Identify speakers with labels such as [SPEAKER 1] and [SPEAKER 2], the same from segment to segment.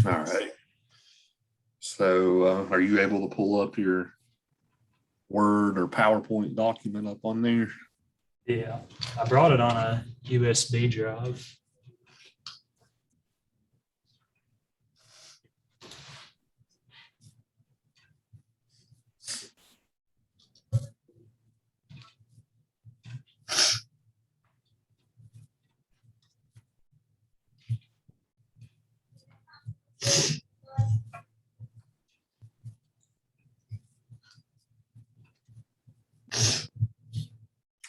[SPEAKER 1] All right. So are you able to pull up your Word or PowerPoint document up on there?
[SPEAKER 2] Yeah, I brought it on a USB drive.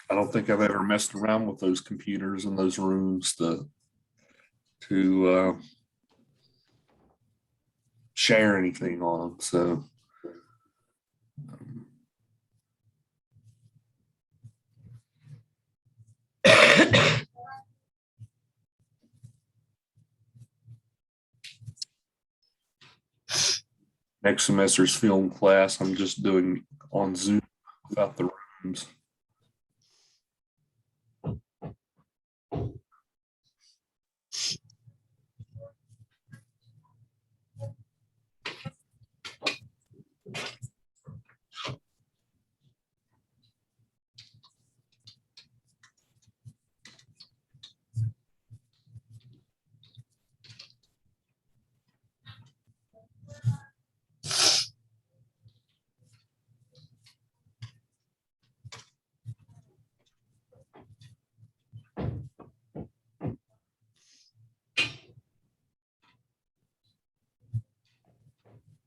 [SPEAKER 1] I don't think I've ever messed around with those computers in those rooms to share anything on them. So next semester's film class, I'm just doing on Zoom without the rooms.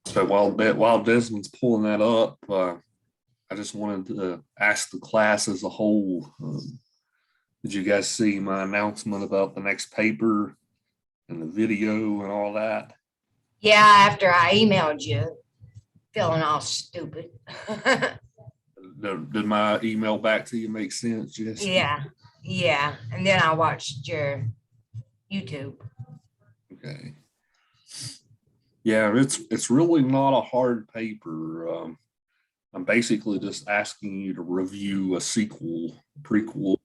[SPEAKER 1] So while Desmond's pulling that up, I just wanted to ask the class as a whole. Did you guys see my announcement about the next paper and the video and all that?
[SPEAKER 3] Yeah, after I emailed you, feeling all stupid.
[SPEAKER 1] Did my email back to you make sense, Jessica?
[SPEAKER 3] Yeah. And then I watched your YouTube.
[SPEAKER 1] Okay. Yeah, it's really not a hard paper. I'm basically just asking you to review a sequel, prequel,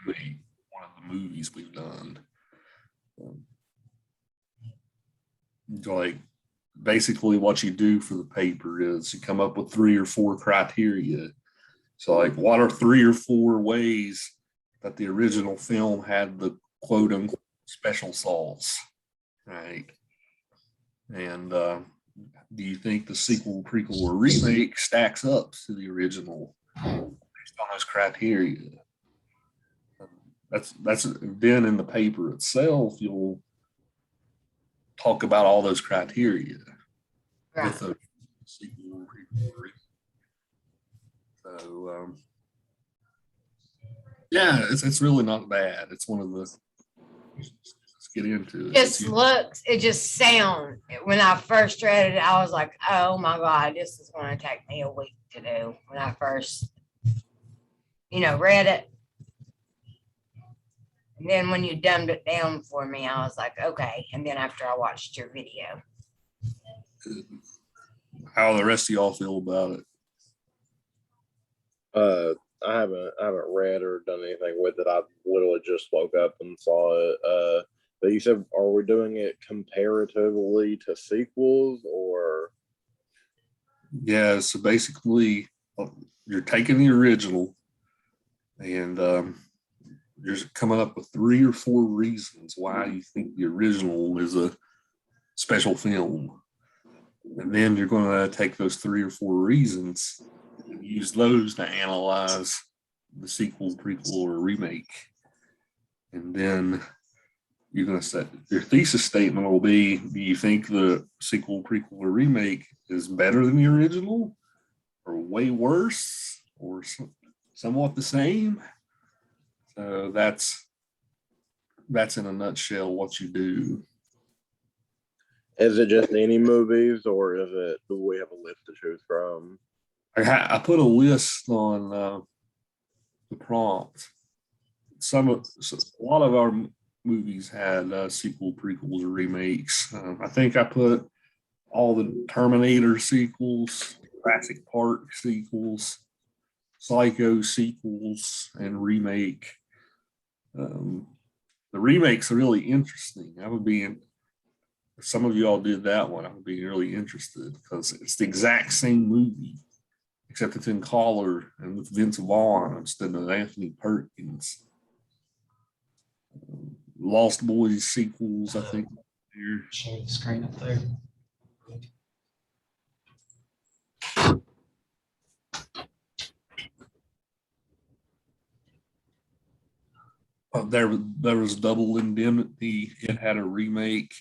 [SPEAKER 1] remake, one of the movies we've done. Like basically what you do for the paper is you come up with 3 or 4 criteria. So like what are 3 or 4 ways that the original film had the quote unquote special sauce, right? And do you think the sequel, prequel, or remake stacks up to the original based on those criteria? That's then in the paper itself, you'll talk about all those criteria
[SPEAKER 3] Right.
[SPEAKER 1] with the sequel, prequel, or remake. So yeah, it's really not bad. It's one of the, let's get into it.
[SPEAKER 3] It just sound, when I first read it, I was like, oh my God, this is going to take me a week to do when I first, read it. And then when you dumbed it down for me, I was like, okay. And then after I watched your video.
[SPEAKER 1] How the rest of y'all feel about
[SPEAKER 4] it? I haven't read or done anything with it. I literally just woke up and saw it. But you said, are we doing it comparatively to sequels or?
[SPEAKER 1] Yeah, so basically you're taking the original and you're coming up with 3 or 4 reasons why you think the original is a special film. And then you're going to take those 3 or 4 reasons and use those to analyze the sequel, prequel, or remake. And then you're going to set your thesis statement will be, do you think the sequel, prequel, or remake is better than the original or way worse or somewhat the same? So that's in a nutshell what you do.
[SPEAKER 4] Is it just any movies or do we have a list to choose from?
[SPEAKER 1] I put a list on the prompt. A lot of our movies had sequel, prequels, or remakes. I think I put all the Terminator sequels, Jurassic Park sequels, Psycho sequels, and remake. The remakes are really interesting. I would be If some of you all did that one, I would be really interested because it's the exact same movie, except it's in color and with Vince Vaughn instead of Anthony Perkins. Lost Boys sequels, I think. Here.
[SPEAKER 2] Share the screen up there.
[SPEAKER 1] There was Double Indemnity. It had a remake,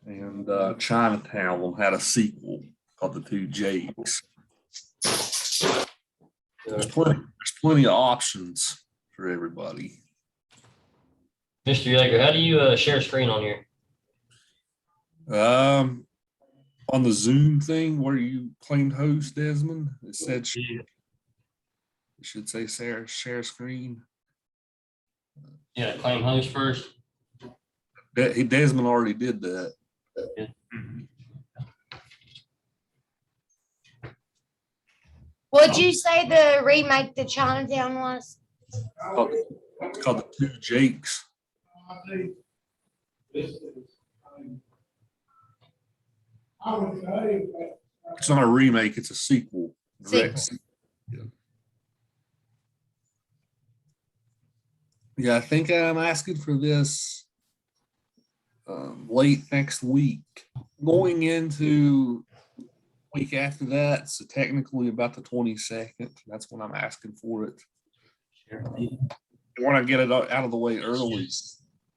[SPEAKER 1] and Chinatown had a sequel called The Two Jakes. There's plenty of options for everybody.
[SPEAKER 5] Mr. Yeager, how do you share screen on here?
[SPEAKER 1] On the Zoom thing where you claimed host, Desmond, it said
[SPEAKER 2] Yeah.
[SPEAKER 1] it should say share screen.
[SPEAKER 5] Yeah, claim host first.
[SPEAKER 1] Desmond already did that.
[SPEAKER 5] Yeah.
[SPEAKER 3] What'd you say the remake to Chinatown was?
[SPEAKER 1] It's called The Two Jakes. It's not a remake, it's a sequel.
[SPEAKER 3] Sequel.
[SPEAKER 1] Yeah, I think I'm asking for this late next week. Going into week after that, so technically about the 22nd. That's when I'm asking for it. I want to get it out of the way early.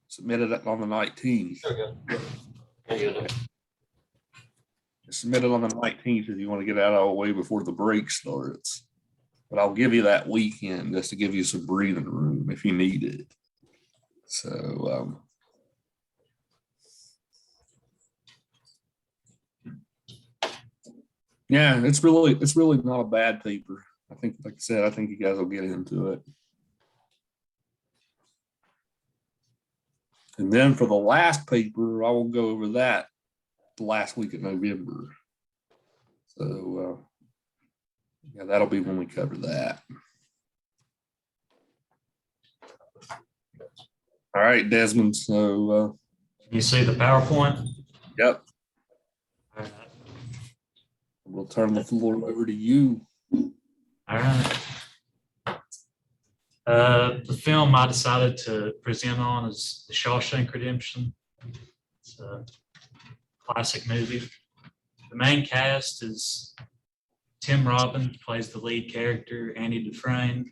[SPEAKER 1] Submit it on the 19th.
[SPEAKER 5] There we go. There you go.
[SPEAKER 1] Submit it on the 19th if you want to get it out of the way before the break starts. But I'll give you that weekend just to give you some breathing room if you need it. So, yeah, it's really not a bad paper. I think, like I said, I think you guys will get into it. And then for the last paper, I will go over that the last week of November. So, yeah, that'll be when we cover that. All right, Desmond. So,
[SPEAKER 2] You see the PowerPoint?
[SPEAKER 1] yep,
[SPEAKER 2] All right.
[SPEAKER 1] we'll turn the floor over to you.
[SPEAKER 2] All right. The film I decided to present on is The Shawshank Redemption. It's a classic movie. The main cast is Tim Robbins plays the lead character, Andy Dufresne.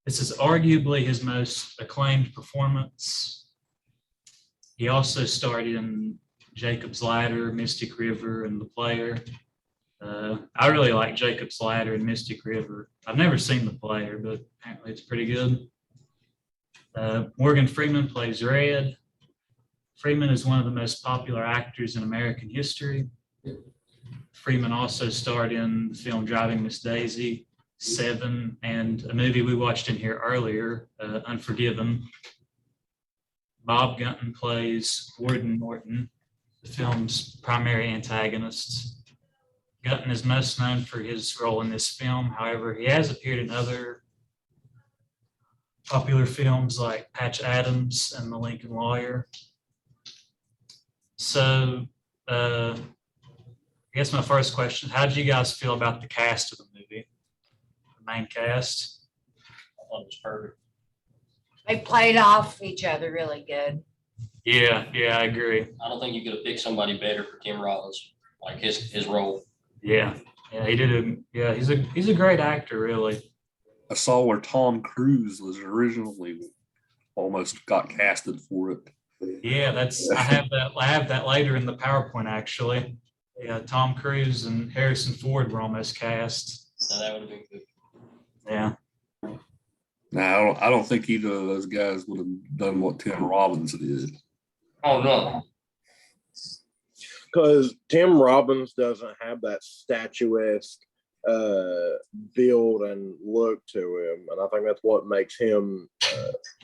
[SPEAKER 2] This is arguably his most acclaimed performance. He also starred in Jacob's Ladder, Mystic River, and The Player. I really like Jacob's Ladder and Mystic River. I've never seen The Player, but apparently it's pretty good. Morgan Freeman plays Red. Freeman is one of the most popular actors in American history. Freeman also starred in the film Driving Miss Daisy, Seven, and a movie we watched in here earlier, Unforgiven. Bob Gunton plays Warden Norton, the film's primary antagonist. Gunton is most known for his role in this film. However, he has appeared in other popular films like Patch Adams and The Lincoln Lawyer. So, I guess my first question, how did you guys feel about the cast of the movie? The main cast?
[SPEAKER 5] I thought it was perfect.
[SPEAKER 3] They played off each other really good.
[SPEAKER 2] Yeah, I agree.
[SPEAKER 5] I don't think you could have picked somebody better for Tim Robbins, like his role.
[SPEAKER 2] Yeah, he did. He's a great actor, really.
[SPEAKER 1] I saw where Tom Cruise was originally almost got casted for it.
[SPEAKER 2] Yeah, I have that later in the PowerPoint actually. Yeah, Tom Cruise and Harrison Ford were almost cast.
[SPEAKER 5] So that would have been good.
[SPEAKER 2] Yeah.
[SPEAKER 1] Now, I don't think either of those guys would have done what Tim Robbins did.
[SPEAKER 5] Oh no.
[SPEAKER 4] Because Tim Robbins doesn't have that statuesque build and look to him, and I think that's what makes him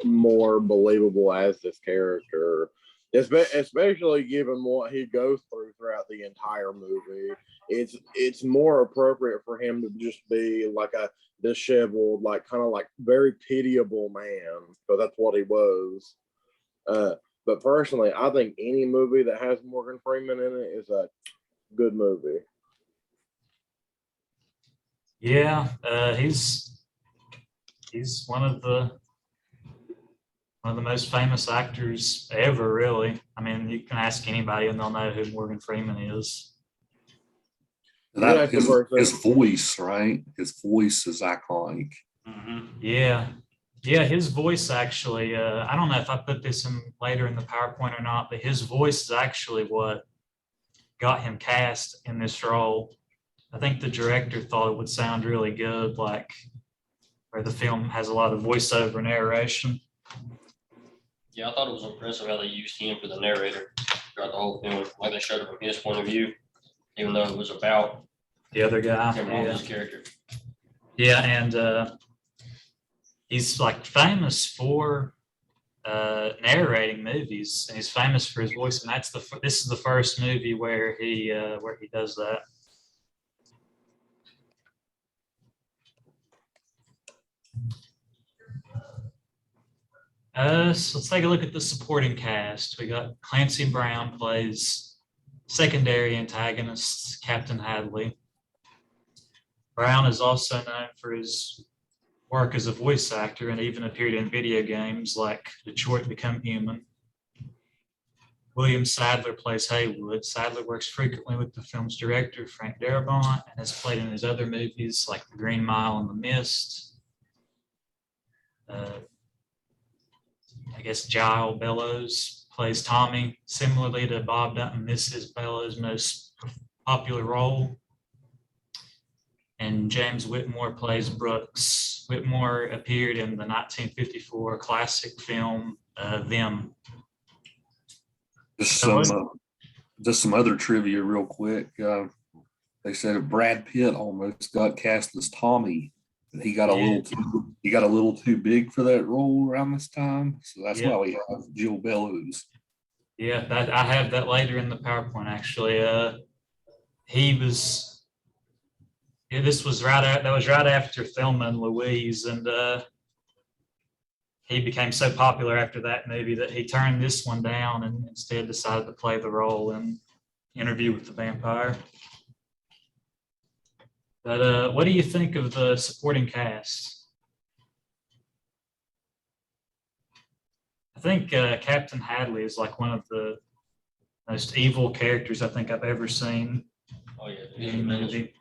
[SPEAKER 4] more believable as this character, especially given what he goes through throughout the entire movie. It's more appropriate for him to just be like a disheveled, like kind of like very pitiable man, because that's what he was. But personally, I think any movie that has Morgan Freeman in it is a good movie.
[SPEAKER 2] Yeah, he's one of the most famous actors ever, really. I mean, you can ask anybody and they'll know who Morgan Freeman is.
[SPEAKER 1] That
[SPEAKER 4] He's like the
[SPEAKER 1] his
[SPEAKER 4] person.
[SPEAKER 1] voice, right? His voice is iconic.
[SPEAKER 2] Yeah. Yeah, his voice actually, I don't know if I put this in later in the PowerPoint or not, but his voice is actually what got him cast in this role. I think the director thought it would sound really good, like where the film has a lot of voiceover narration.
[SPEAKER 5] Yeah, I thought it was impressive how they used him for the narrator throughout the whole film. Like they showed it from his point of view, even though it was about
[SPEAKER 2] The other guy.
[SPEAKER 5] Tim
[SPEAKER 2] Yeah.
[SPEAKER 5] Robbins' character.
[SPEAKER 2] Yeah, and he's like famous for narrating movies, and he's famous for his voice. And this is the first movie where he does that. So let's take a look at the supporting cast. We got Clancy Brown plays secondary antagonist Captain Hadley. Brown is also known for his work as a voice actor and even appeared in video games like Detroit Become Human. William Sadler plays Haywood. Sadler works frequently with the film's director, Frank Darabont, and has played in his other movies like The Green Mile and The Mist. I guess Giles Bellows plays Tommy, similarly to Bob Dunton. This is Bellows' most popular role. And James Whitmore plays Brooks. Whitmore appeared in the 1954 classic film Them.
[SPEAKER 1] Just some other trivia, real quick. They said Brad Pitt almost got cast as Tommy. He got a little too big for that role around this time, so that's why we have Jill Bellows.
[SPEAKER 2] Yeah, I have that later in the PowerPoint. Actually, this was right after Thelma and Louise, and he became so popular after that movie that he turned this one down and instead decided to play the role in Interview with the Vampire. But what do you think of the supporting cast? I think Captain Hadley is like one of the most evil characters I think I've ever seen
[SPEAKER 5] Oh yeah,
[SPEAKER 2] in a movie.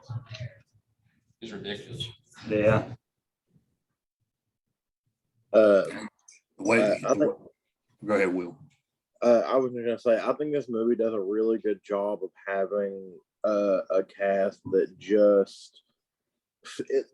[SPEAKER 5] He's ridiculous.
[SPEAKER 2] Yeah.
[SPEAKER 1] Wait,
[SPEAKER 4] I think
[SPEAKER 1] go ahead, Will.
[SPEAKER 4] I was just gonna say, I think this movie does a really good job of having a cast that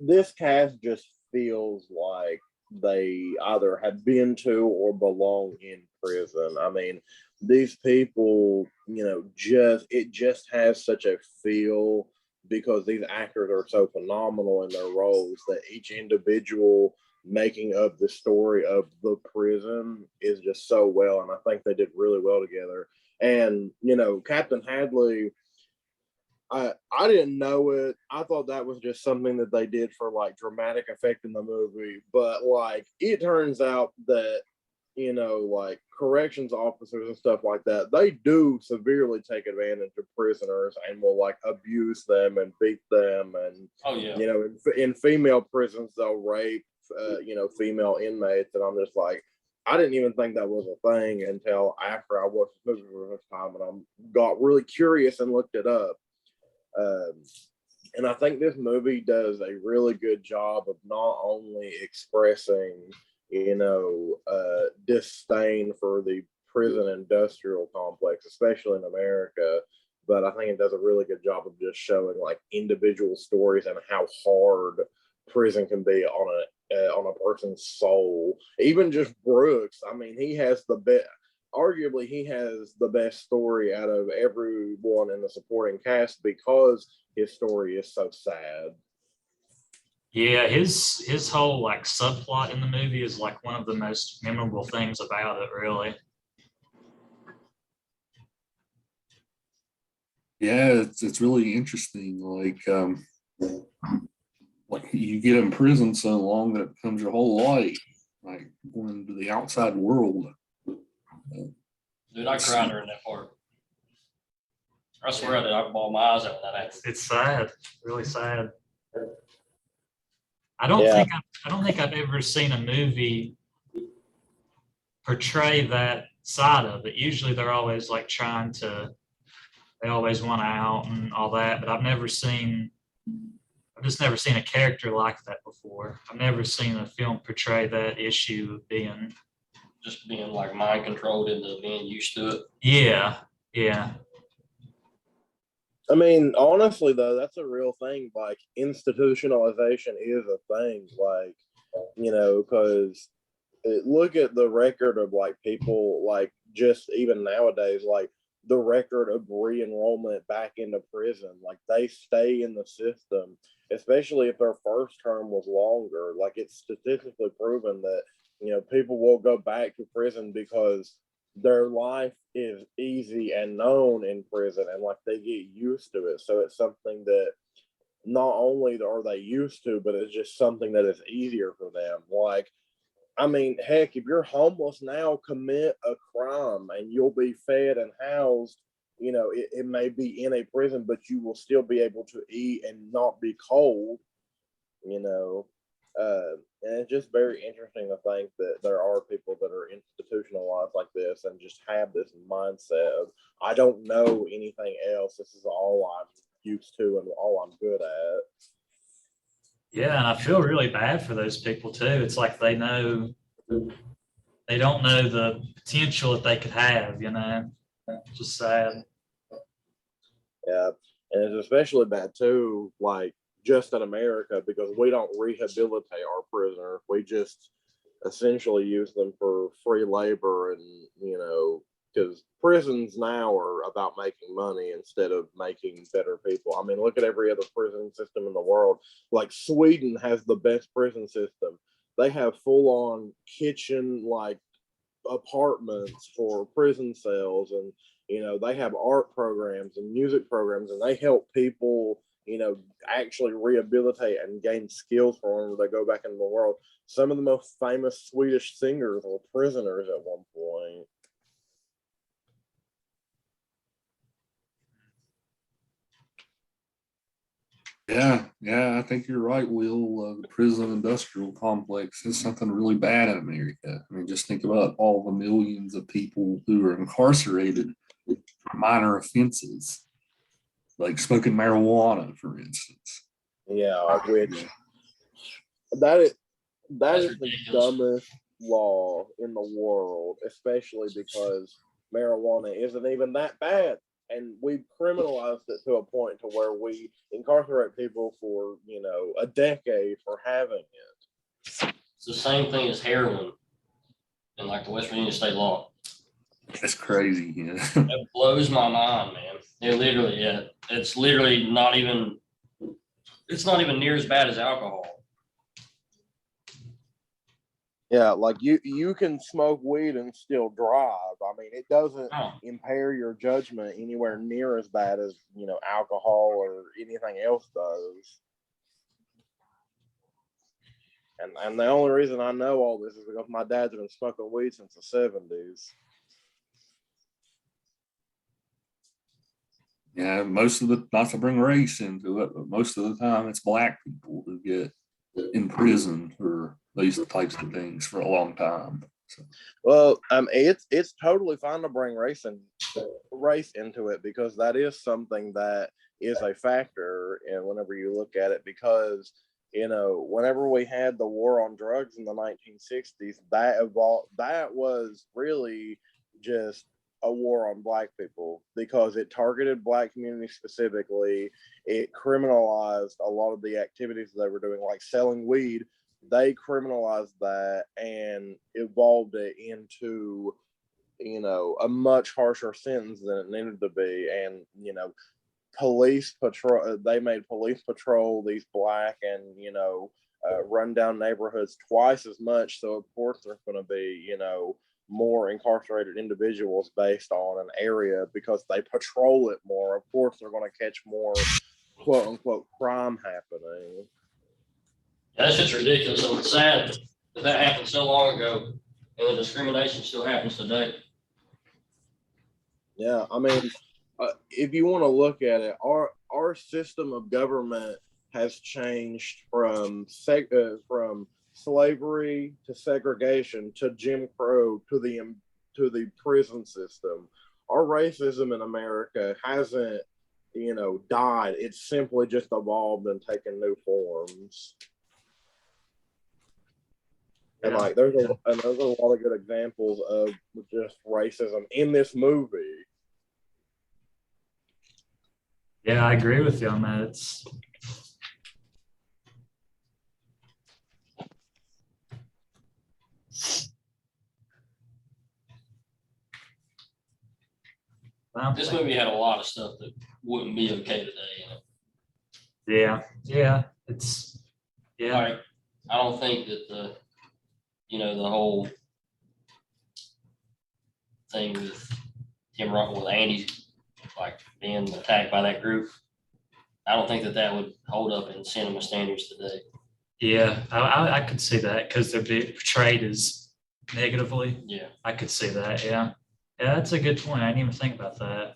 [SPEAKER 4] this cast just feels like they either have been to or belong in prison. I mean, these people, it just has such a feel because these actors are so phenomenal in their roles that each individual making up the story of the prison is just so well, and I think they did really well together. And Captain Hadley, I didn't know it. I thought that was just something that they did for like dramatic effect in the movie, but like it turns out that like corrections officers and stuff like that, they do severely take advantage of prisoners and will like abuse them and beat them, and
[SPEAKER 5] Oh yeah.
[SPEAKER 4] in female prisons they'll rape female inmates, and I'm just like, I didn't even think that was a thing until after I watched the movie for the first time, and I got really curious and looked it up. And I think this movie does a really good job of not only expressing, disdain for the prison industrial complex, especially in America, but I think it does a really good job of just showing like individual stories and how hard prison can be on a person's soul. Even just Brooks, I mean, he has arguably he has the best story out of everyone in the supporting cast because his story is so sad.
[SPEAKER 2] Yeah, his whole like subplot in the movie is like one of the most memorable things about it, really.
[SPEAKER 1] Yeah, it's really interesting. Like you get in prison so long that it becomes your whole life, like going into the outside world.
[SPEAKER 5] Dude, I cried during that part. I swear that I bawled my eyes out when that happened.
[SPEAKER 2] It's sad, really sad. I don't
[SPEAKER 4] Yeah.
[SPEAKER 2] think I've ever seen a movie portray that side of it. Usually they're always like they always want out and all that, but I've just never seen a character like that before. I've never seen a film portray that issue of being.
[SPEAKER 5] Just being like mind controlled into being used to it.
[SPEAKER 2] Yeah.
[SPEAKER 4] I mean, honestly, though, that's a real thing. Like, institutionalization is a thing. Like, because look at the record of like people, like just even nowadays, like the record of re-enrollment back into prison. Like, they stay in the system, especially if their first term was longer. Like, it's statistically proven that, people will go back to prison because their life is easy and known in prison, and like they get used to it. So it's something that not only are they used to, but it's just something that is easier for them. Like, I mean, heck, if you're homeless now, commit a crime and you'll be fed and housed. It may be in a prison, but you will still be able to eat and not be cold. And it's just very interesting to think that there are people that are institutionalized like this and just have this mindset of, I don't know anything else. This is all I'm used to and all I'm good at.
[SPEAKER 2] Yeah, and I feel really bad for those people too. It's like they don't know the potential that they could have, Just sad.
[SPEAKER 4] Yeah. And it's especially bad too, like just in America, because we don't rehabilitate our prisoners. We just essentially use them for free labor, and because prisons now are about making money instead of making better people. I mean, look at every other prison system in the world. Like, Sweden has the best prison system. They have full-on kitchen, like, apartments for prison cells, and they have art programs and music programs, and they help people actually rehabilitate and gain skills for them when they go back into the world. Some of the most famous Swedish singers were prisoners at one point.
[SPEAKER 1] Yeah, I think you're right, Will. The prison industrial complex is something really bad in America. I mean, just think about all the millions of people who are incarcerated for minor offenses, like smoking marijuana, for instance.
[SPEAKER 4] Yeah, which that is
[SPEAKER 5] That's
[SPEAKER 4] the
[SPEAKER 5] ridiculous.
[SPEAKER 4] dumbest law in the world, especially because marijuana isn't even that bad. And we've criminalized it to a point to where we incarcerate people for, a decade for having it.
[SPEAKER 5] It's the same thing as heroin in like the West Virginia state law.
[SPEAKER 1] That's crazy.
[SPEAKER 5] It blows my mind, man. It's literally not even near as bad as alcohol.
[SPEAKER 4] Yeah, like you can smoke weed and still drive. I mean, it doesn't impair your judgment anywhere near as bad as, alcohol or anything else does. And the only reason I know all this is because my dad's been smoking weed since the 70s.
[SPEAKER 1] Yeah, not to bring race into it, but most of the time it's Black people who get in prison for these types of things for a long time. So.
[SPEAKER 4] Well, it's totally fine to bring race into it, because that is something that is a factor. And whenever you look at it, because whenever we had the war on drugs in the 1960s, that was really just a war on Black people, because it targeted Black communities specifically. It criminalized a lot of the activities they were doing, like selling weed. They criminalized that and evolved it into, a much harsher sentence than it needed to be. And, police patrol, they made police patrol these Black and, run down neighborhoods twice as much. So of course there's going to be, more incarcerated individuals based on an area, because they patrol it more. Of course they're going to catch more quote unquote crime happening.
[SPEAKER 5] That's just ridiculous. So it's sad that happened so long ago, and the discrimination still happens today.
[SPEAKER 4] Yeah, I mean, if you want to look at it, our system of government has changed from from slavery to segregation to Jim Crow to the prison system. Our racism in America hasn't, died. It's simply just evolved and taken new forms. And like, there's a lot of good examples of just racism in this movie.
[SPEAKER 2] Yeah, I agree with you on that. It's well,
[SPEAKER 5] This movie had a lot of stuff that wouldn't be okay today.
[SPEAKER 2] yeah, it's
[SPEAKER 5] Like, I don't think that the whole thing with him rocking with Andy, like being attacked by that group, I don't think that would hold up in cinema standards today.
[SPEAKER 2] Yeah, I could see that because they're being portrayed as negatively.
[SPEAKER 5] Yeah.
[SPEAKER 2] I could see that. Yeah, that's a good point. I didn't even think about that.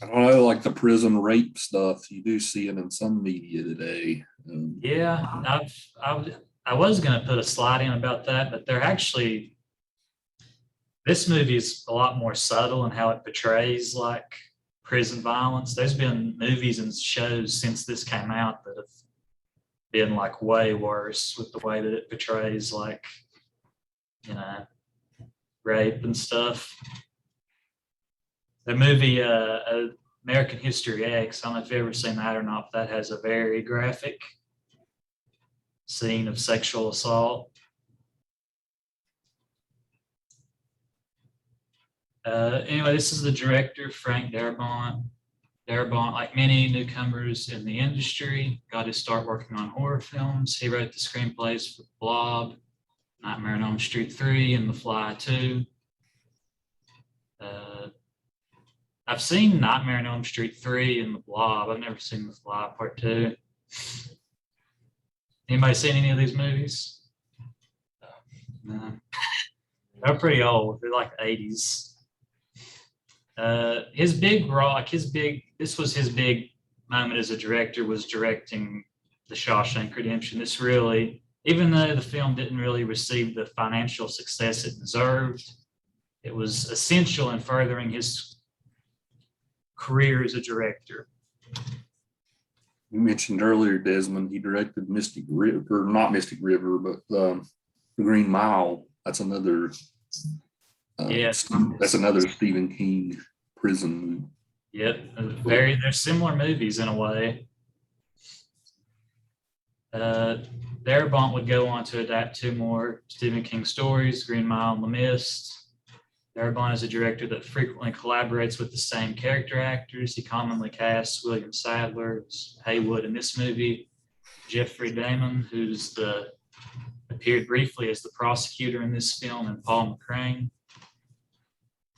[SPEAKER 1] I don't know, like the prison rape stuff. You do see it in some media today.
[SPEAKER 2] Yeah, I was going to put a slide in about that, but they're actually, this movie is a lot more subtle in how it portrays like prison violence. There's been movies and shows since this came out that have been like way worse with the way that it portrays like, rape and stuff. The movie American History X, I don't know if you've ever seen that or not, but that has a very graphic scene of sexual assault. Anyway, this is the director, Frank Darabont. Darabont, like many newcomers in the industry, got his start working on horror films. He wrote the screenplays for Blob, Nightmare on Elm Street 3, and The Fly 2. I've seen Nightmare on Elm Street 3 and The Blob. I've never seen The Fly Part 2. Anybody seen any of these movies? No. They're pretty old. They're like 80s. His big role, this was his big moment as a director, was directing The Shawshank Redemption. This really, even though the film didn't really receive the financial success it deserved, it was essential in furthering his career as a director.
[SPEAKER 1] You mentioned earlier, Desmond, he directed Mystic River, not Mystic River, but The Green Mile. That's another. That's another Stephen King prison movie.
[SPEAKER 2] Yep, they're similar movies in a way. Darabont would go on to adapt two more Stephen King stories, Green Mile and The Mist. Darabont is a director that frequently collaborates with the same character actors. He commonly casts William Sadler, Haywood in this movie, Jeffrey Damon, appeared briefly as the prosecutor in this film, and Paul McCrane.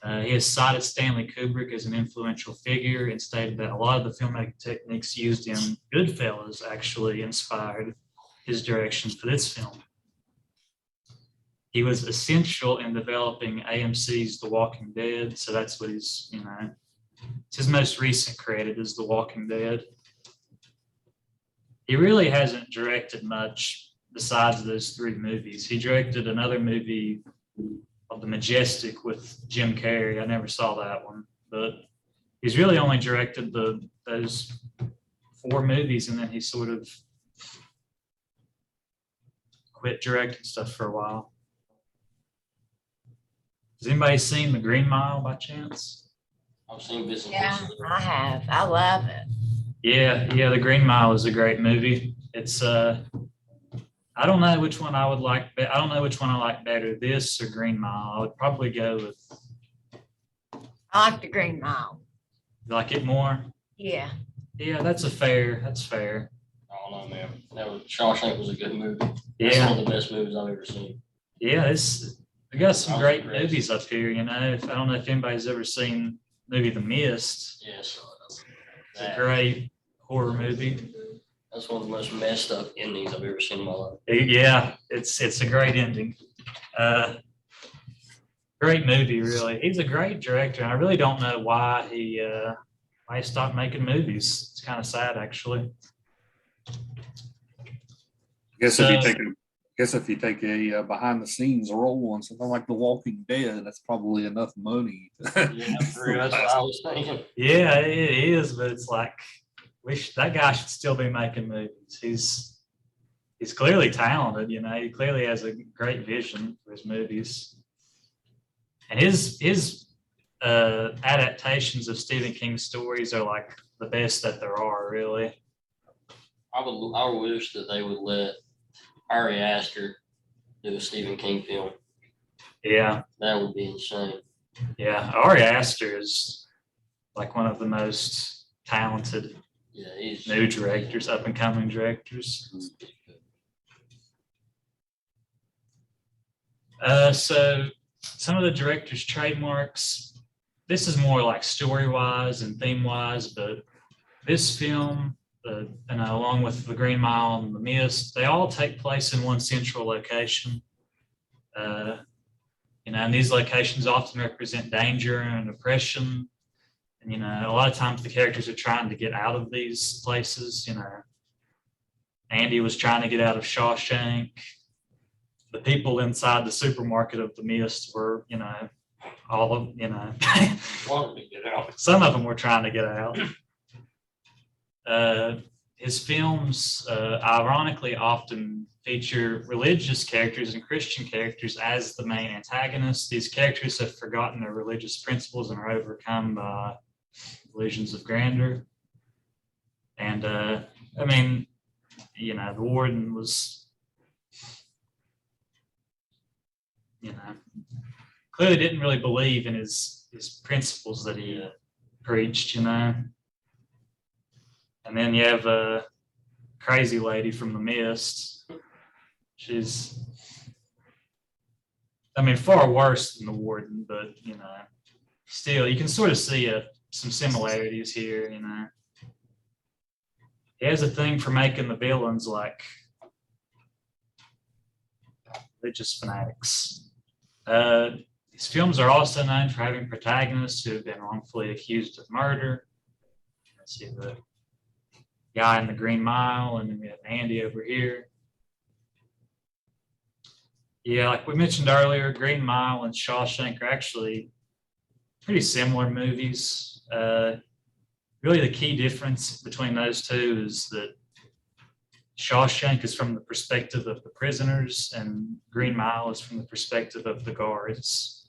[SPEAKER 2] He has cited Stanley Kubrick as an influential figure and stated that a lot of the filmmaking techniques used in Goodfellas actually inspired his direction for this film. He was essential in developing AMC's The Walking Dead, so that's what it's his most recent credit is The Walking Dead. He really hasn't directed much besides those three movies. He directed another movie of The Majestic with Jim Carrey. I never saw that one, but he's really only directed those four movies, and then he sort of quit directing stuff for a while. Has anybody seen The Green Mile by chance?
[SPEAKER 5] I've seen bits and
[SPEAKER 3] Yeah,
[SPEAKER 5] pieces.
[SPEAKER 3] I have. I love it.
[SPEAKER 2] Yeah, The Green Mile is a great movie. It's I don't know which one I would like. I don't know which one I like better, this or Green Mile. I would probably go with.
[SPEAKER 3] I like The Green Mile.
[SPEAKER 2] You like it more?
[SPEAKER 3] Yeah.
[SPEAKER 2] Yeah, that's fair.
[SPEAKER 5] I don't know, man. Shawshank was a good movie. That's
[SPEAKER 2] Yeah,
[SPEAKER 5] one of the best movies I've ever seen.
[SPEAKER 2] yeah. We got some
[SPEAKER 5] I was
[SPEAKER 2] great
[SPEAKER 5] impressed.
[SPEAKER 2] movies up here. I don't know if anybody's ever seen the movie The Mist.
[SPEAKER 5] Yes.
[SPEAKER 2] It's a great horror movie.
[SPEAKER 5] That's one of the most messed up endings I've ever seen in my life.
[SPEAKER 2] Yeah, it's a great ending. great movie, really. He's a great director, and I really don't know why he stopped making movies. It's kind of sad, actually.
[SPEAKER 1] Guess if you take a behind the scenes role on something like The Walking Dead, that's probably enough money.
[SPEAKER 5] Yeah, for real, that's what I was thinking.
[SPEAKER 2] Yeah, it is, but it's like, wish that guy should still be making movies. He's clearly talented, you know. He clearly has a great vision for his movies, and his adaptations of Stephen King stories are like the best that there are, really.
[SPEAKER 5] I wish that they would let Ari Aster do a Stephen King film.
[SPEAKER 2] Yeah,
[SPEAKER 5] That would be insane.
[SPEAKER 2] yeah. Ari Aster is like one of the most talented
[SPEAKER 5] Yeah, he's
[SPEAKER 2] new directors, up and coming directors. So some of the director's trademarks, this is more like story wise and theme wise, but this film, and along with The Green Mile and The Mist, they all take place in one central location. And these locations often represent danger and oppression. And, a lot of times the characters are trying to get out of these places. Andy was trying to get out of Shawshank. The people inside the supermarket of The Mist were, all of,
[SPEAKER 5] wanting to get out.
[SPEAKER 2] some of them were trying to get out. His films, ironically, often feature religious characters and Christian characters as the main antagonists. These characters have forgotten their religious principles and are overcome by illusions of grandeur. And the Warden was, clearly didn't really believe in his principles that he preached, And then you have a crazy lady from The Mist. She's, far worse than the Warden, but, still, you can sort of see some similarities here, He has a thing for making the villains like religious fanatics. His films are also known for having protagonists who have been wrongfully accused of murder. Let's see the guy in The Green Mile, and then we have Andy over here. Yeah, like we mentioned earlier, Green Mile and Shawshank are actually pretty similar movies. Really, the key difference between those two is that Shawshank is from the perspective of the prisoners, and Green Mile is from the perspective of the guards.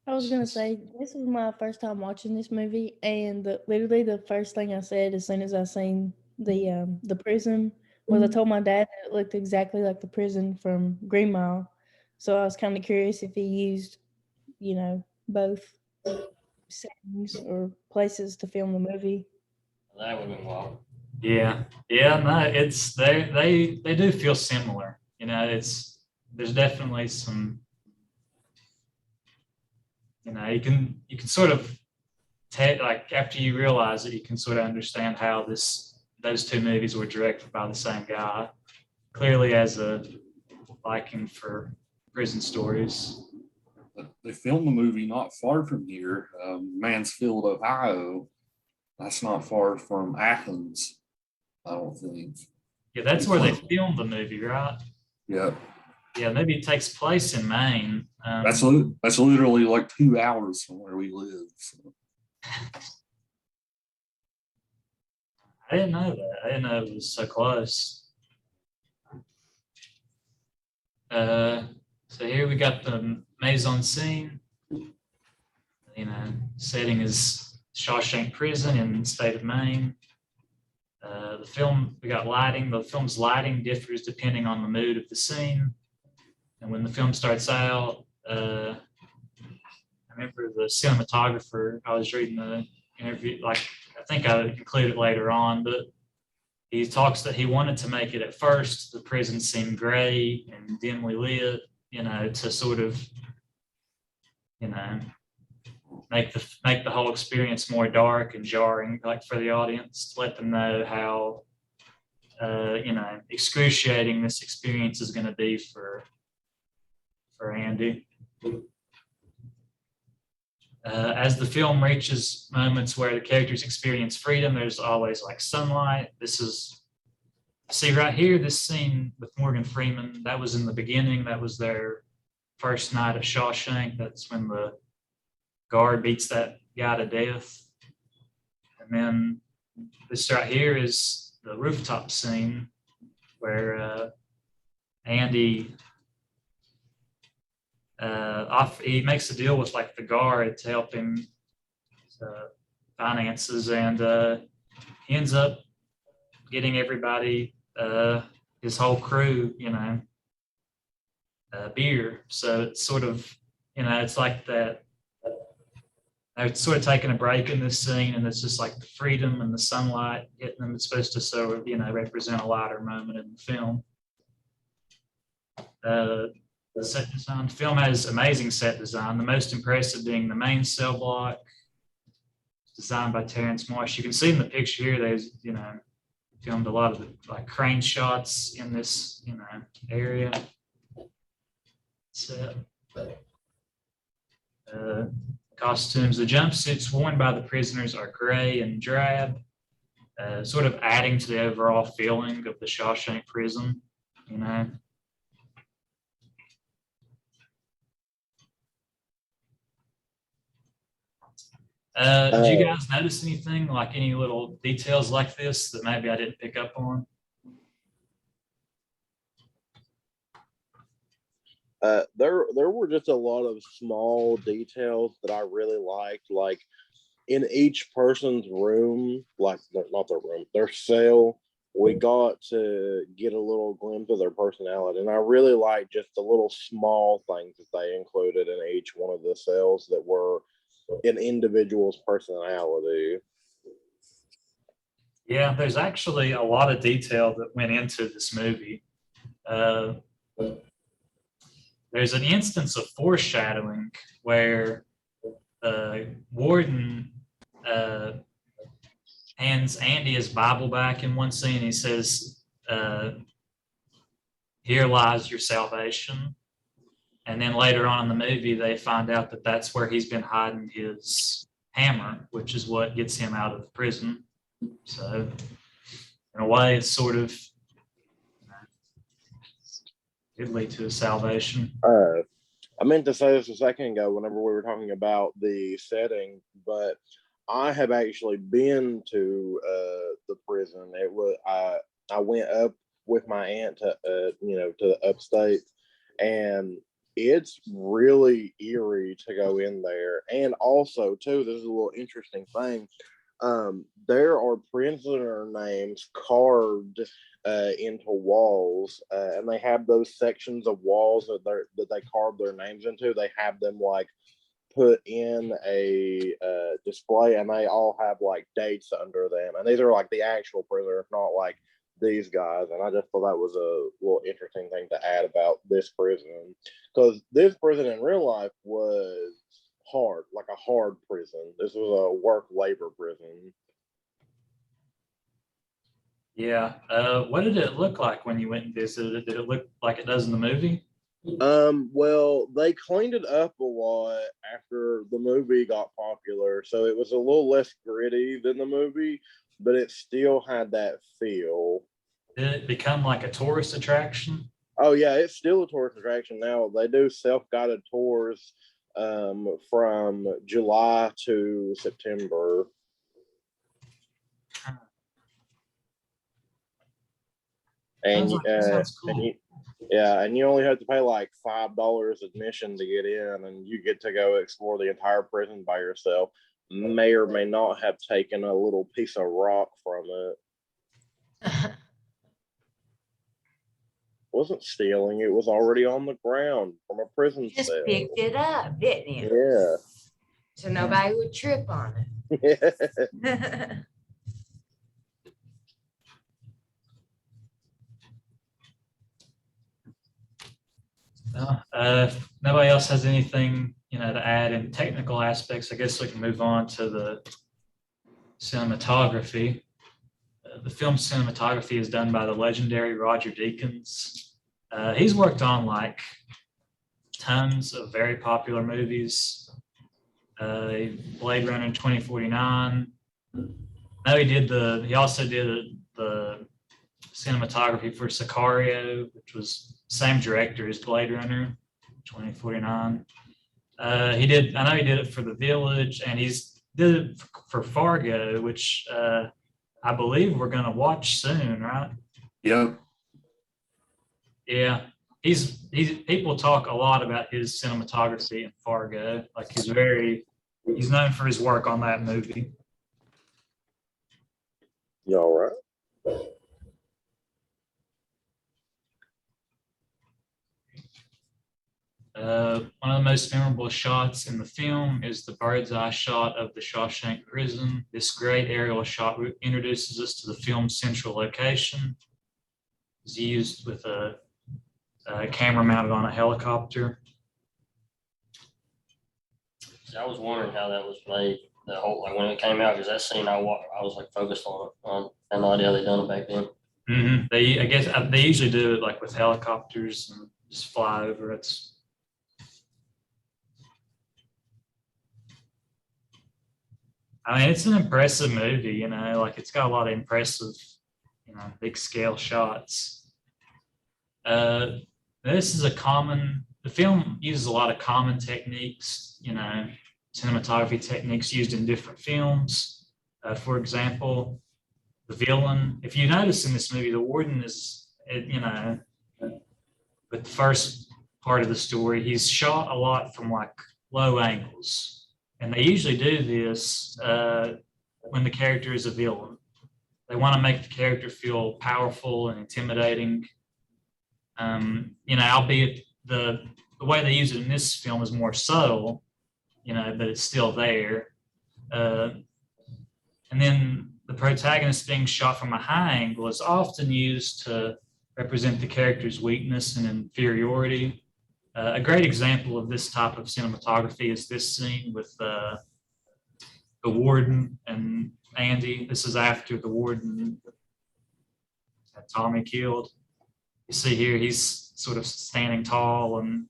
[SPEAKER 6] I was gonna say this was my first time watching this movie, and literally the first thing I said as soon as I seen the prison was I told my dad that it looked exactly like the prison from Green Mile. So I was kind of curious if he used, both settings or places to film the movie.
[SPEAKER 5] That would have been wild.
[SPEAKER 2] Yeah, no, it's they do feel similar. There's definitely some. You can sort of like after you realize it, you can sort of understand how those two movies were directed by the same guy. Clearly has a liking for prison stories.
[SPEAKER 1] They filmed the movie not far from here, Mansfield, Ohio. That's not far from Athens, I don't think.
[SPEAKER 2] Yeah, that's where they filmed the movie, right?
[SPEAKER 1] Yeah.
[SPEAKER 2] Yeah, maybe it takes place in Maine.
[SPEAKER 1] That's literally like 2 hours from where we live. So.
[SPEAKER 2] I didn't know that. I didn't know it was so close. So here we got the maison scene. Setting is Shawshank Prison in the state of Maine. The film, we got lighting. The film's lighting differs depending on the mood of the scene. And when the film starts out, I remember the cinematographer, I was reading the interview, I think I include it later on, but he talks that he wanted to make it at first, the prison seemed gray and dimly lit, to sort of, make the whole experience more dark and jarring, like for the audience, to let them know how excruciating this experience is going to be for Andy. As the film reaches moments where the characters experience freedom, there's always like sunlight. See right here, this scene with Morgan Freeman, that was in the beginning. That was their first night at Shawshank. That's when the guard beats that guy to death. And then this right here is the rooftop scene where Andy he makes a deal with like the guard to help him finances, and he ends up getting everybody, his whole crew, beer. So it's sort of, it's like that. They're sort of taking a break in this scene, and it's just like the freedom and the sunlight hitting them. It's supposed to sort of, represent a lighter moment in the film. The set design. The film has amazing set design. The most impressive being the main cell block, designed by Terrence Marsh. You can see in the picture here, there's, filmed a lot of the like crane shots in this, area. Set. Costumes. The jumpsuits worn by the prisoners are gray and drab, sort of adding to the overall feeling of the Shawshank prison, Did you guys notice anything, like any little details like this that maybe I didn't pick up on?
[SPEAKER 4] There were just a lot of small details that I really liked, like in each person's room, like not their room, their cell, we got to get a little glimpse of their personality. And I really liked just the little small things that they included in each one of the cells that were an individual's personality.
[SPEAKER 2] Yeah, there's actually a lot of detail that went into this movie. There's an instance of foreshadowing where Warden hands Andy his Bible back in one scene. He says, "Here lies your salvation." And then later on in the movie, they find out that that's where he's been hiding his hammer, which is what gets him out of the prison. So, in a way, it's sort of it'd lead to his salvation.
[SPEAKER 4] I meant to say this a second ago whenever we were talking about the setting, but I have actually been to the prison. It was I went up with my aunt to to the upstate, and it's really eerie to go in there. And also, too, this is a little interesting thing. There are prisoner names carved into walls, and they have those sections of walls that they carve their names into. They have them like put in a display, and they all have like dates under them. And these are like the actual prisoners, not like these guys. And I just thought that was a little interesting thing to add about this prison, because this prison in real life was hard, like a hard prison. This was a work labor prison.
[SPEAKER 2] Yeah. What did it look like when you went and visited it? Did it look like it does in the movie?
[SPEAKER 4] Well, they cleaned it up a lot after the movie got popular, so it was a little less gritty than the movie, but it still had that feel.
[SPEAKER 2] Did it become like a tourist attraction?
[SPEAKER 4] Oh yeah, it's still a tourist attraction now. They do self-guided tours from July to September. And,
[SPEAKER 2] sounds cool.
[SPEAKER 4] and you only have to pay like $5 admission to get in, and you get to go explore the entire prison by yourself. May or may not have taken a little piece of rock from it. Wasn't stealing, it was already on the ground from a prison
[SPEAKER 3] Just
[SPEAKER 4] cell.
[SPEAKER 3] picked it up, didn't you?
[SPEAKER 4] Yeah.
[SPEAKER 3] So nobody would trip on it.
[SPEAKER 2] If nobody else has anything, to add in technical aspects, I guess we can move on to the cinematography. The film cinematography is done by the legendary Roger Deakins. He's worked on like tons of very popular movies. Blade Runner 2049. No, he also did the cinematography for Sicario, which was same director as Blade Runner 2049. I know he did it for The Village, and he's did it for Fargo, which I believe we're gonna watch soon, right?
[SPEAKER 1] Yep.
[SPEAKER 2] Yeah. He's people talk a lot about his cinematography in Fargo. Like he's known for his work on that movie.
[SPEAKER 4] You all right?
[SPEAKER 2] One of the most memorable shots in the film is the bird's eye shot of the Shawshank prison. This great aerial shot introduces us to the film's central location. It's used with a camera mounted on a helicopter.
[SPEAKER 5] See, I was wondering how that was made. The whole like when it came out, because that scene I was like focused on it. I had no idea they done it back then.
[SPEAKER 2] Mm-hmm. I guess they usually do it like with helicopters and just fly over. It's an impressive movie, you know, like it's got a lot of impressive, you know, big scale shots. This is the film uses a lot of common techniques, you know, cinematography techniques used in different films. For example, the villain, if you notice in this movie, the warden is, you know, with the first part of the story, he's shot a lot from like low angles. And they usually do this when the character is a villain. They want to make the character feel powerful and intimidating. You know, albeit the way they use it in this film is more subtle, you know, but it's still there. And then the protagonist being shot from a high angle is often used to represent the character's weakness and inferiority. A great example of this type of cinematography is this scene with the warden and Andy. This is after the warden had Tommy killed. You see here, he's sort of standing tall and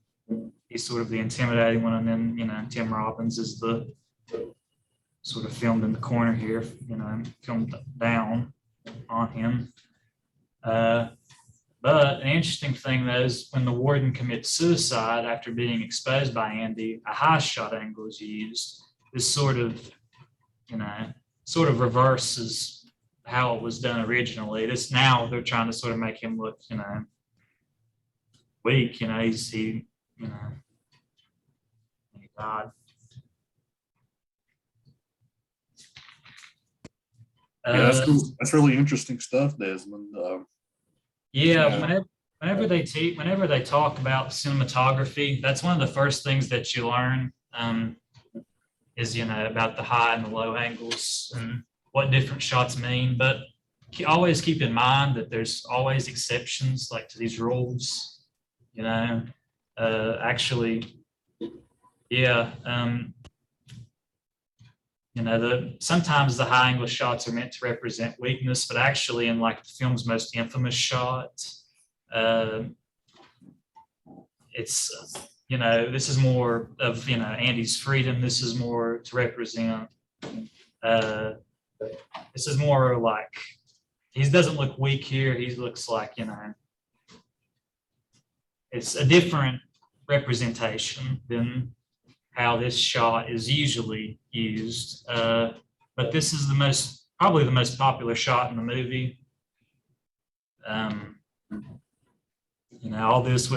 [SPEAKER 2] he's sort of the intimidating one. And then, you know, Tim Robbins is the sort of filmed in the corner here, you know, filmed down on him. But an interesting thing though is when the warden commits suicide after being exposed by Andy, a high shot angle is used. This sort of, you know, reverses how it was done originally. This now they're trying to sort of make him look, you know, weak. You know, he died.
[SPEAKER 1] Yeah, that's really interesting stuff, Desmond.
[SPEAKER 2] Yeah, whenever they talk about cinematography, that's one of the first things that you learn is, you know, about the high and the low angles and what different shots mean. But always keep in mind that there's always exceptions like to these rules, you know. You know, sometimes the high angle shots are meant to represent weakness, but actually in like the film's most infamous shot, it's, you know, this is more of, you know, Andy's freedom. This is more to represent, this is more like, he doesn't look weak here. He looks like, you know, it's a different representation than how this shot is usually used. But this is probably the most popular shot in the movie. You know, all this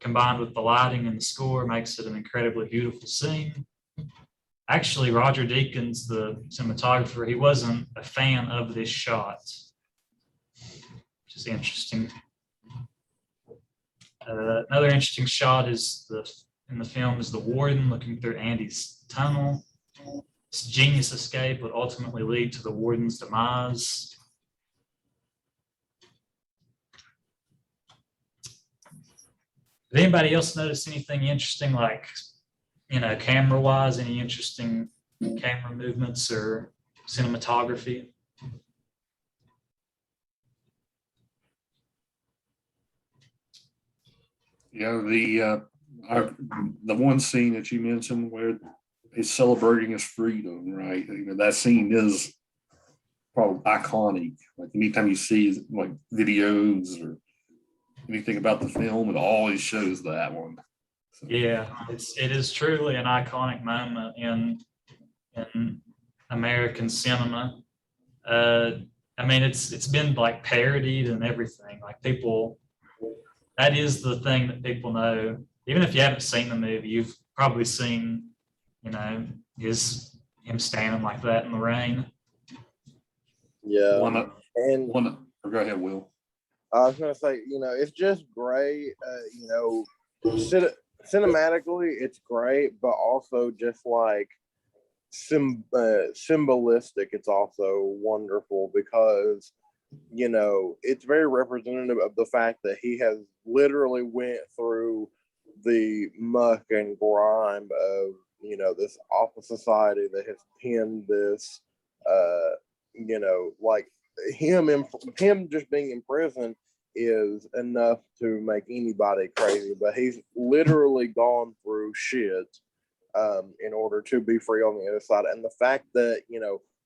[SPEAKER 2] combined with the lighting and the score makes it an incredibly beautiful scene. Actually, Roger Deakins, the cinematographer, he wasn't a fan of this shot, which is interesting. Another interesting shot in the film is the warden looking through Andy's tunnel. This genius escape would ultimately lead to the warden's demise. Did anybody else notice anything interesting, like, you know, camera-wise, any interesting camera movements or cinematography?
[SPEAKER 1] The one scene that you mentioned where he's celebrating his freedom, right? That scene is probably iconic. Like anytime you see like videos or anything about the film, it always shows that one. So,
[SPEAKER 2] Yeah, it is truly an iconic moment in American cinema. I mean, it's been like parodied and everything. Like people, that is the thing that people know. Even if you haven't seen the movie, you've probably seen, him standing like that in the rain.
[SPEAKER 4] Yeah.
[SPEAKER 1] One,
[SPEAKER 4] And
[SPEAKER 1] or go ahead, Will.
[SPEAKER 4] I was gonna say, it's just great. Cinematically, it's great, but also just like symbolistic, it's also wonderful because it's very representative of the fact that he has literally went through the muck and grime of this awful society that has pinned this like him just being in prison is enough to make anybody crazy, but he's literally gone through shit in order to be free on the other side. And the fact that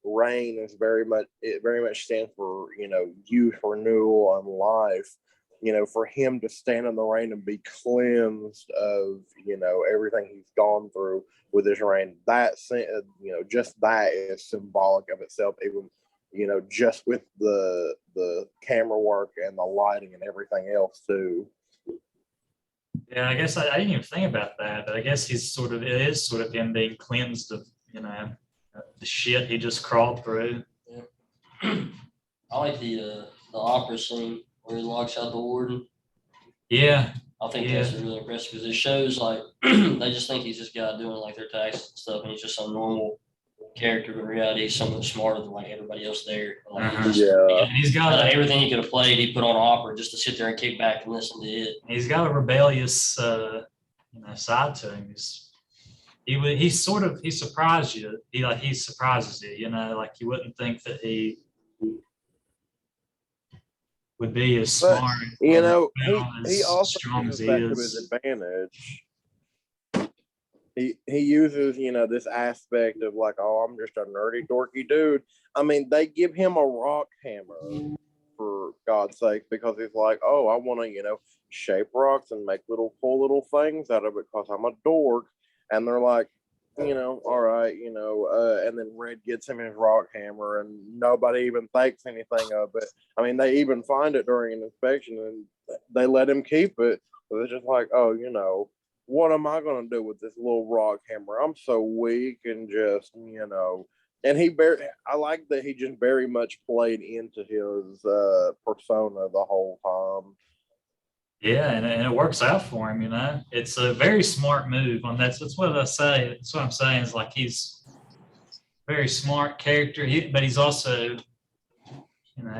[SPEAKER 4] rain is very much stands for youth, renewal, and life. For him to stand in the rain and be cleansed of everything he's gone through with this rain, that just that is symbolic of itself. Even just with the camera work and the lighting and everything else too.
[SPEAKER 2] Yeah, I guess I didn't even think about that, but I guess it is sort of him being cleansed of, the shit he just crawled through.
[SPEAKER 5] Yeah. I like the opera scene where he locks out the warden.
[SPEAKER 2] Yeah.
[SPEAKER 5] I think that's really impressive because it shows like they just think he's this guy doing like their taxes and stuff, and he's just some normal character. But in reality, he's something smarter than like everybody else there. Like
[SPEAKER 2] He's got
[SPEAKER 5] everything he could have played, he put on opera just to sit there and kick back and listen to it.
[SPEAKER 2] He's got a rebellious side to him. He surprised you. He surprises you. Like you wouldn't think that he would be as smart.
[SPEAKER 4] He also uses that to his advantage. He uses this aspect of like, oh, I'm just a nerdy dorky dude. I mean, they give him a rock hammer for God's sake because he's like, oh, I want to shape rocks and make cool little things out of it because I'm a dork. And they're like, all right, and then Red gets him his rock hammer and nobody even thinks anything of it. I mean, they even find it during an inspection and they let him keep it. So it's just like, oh, what am I going to do with this little rock hammer? I'm so weak and just, and I like that he just very much played into his persona the whole time.
[SPEAKER 2] Yeah, and it works out for him, It's a very smart move. That's what I say. That's what I'm saying is like he's a very smart character, but he's also,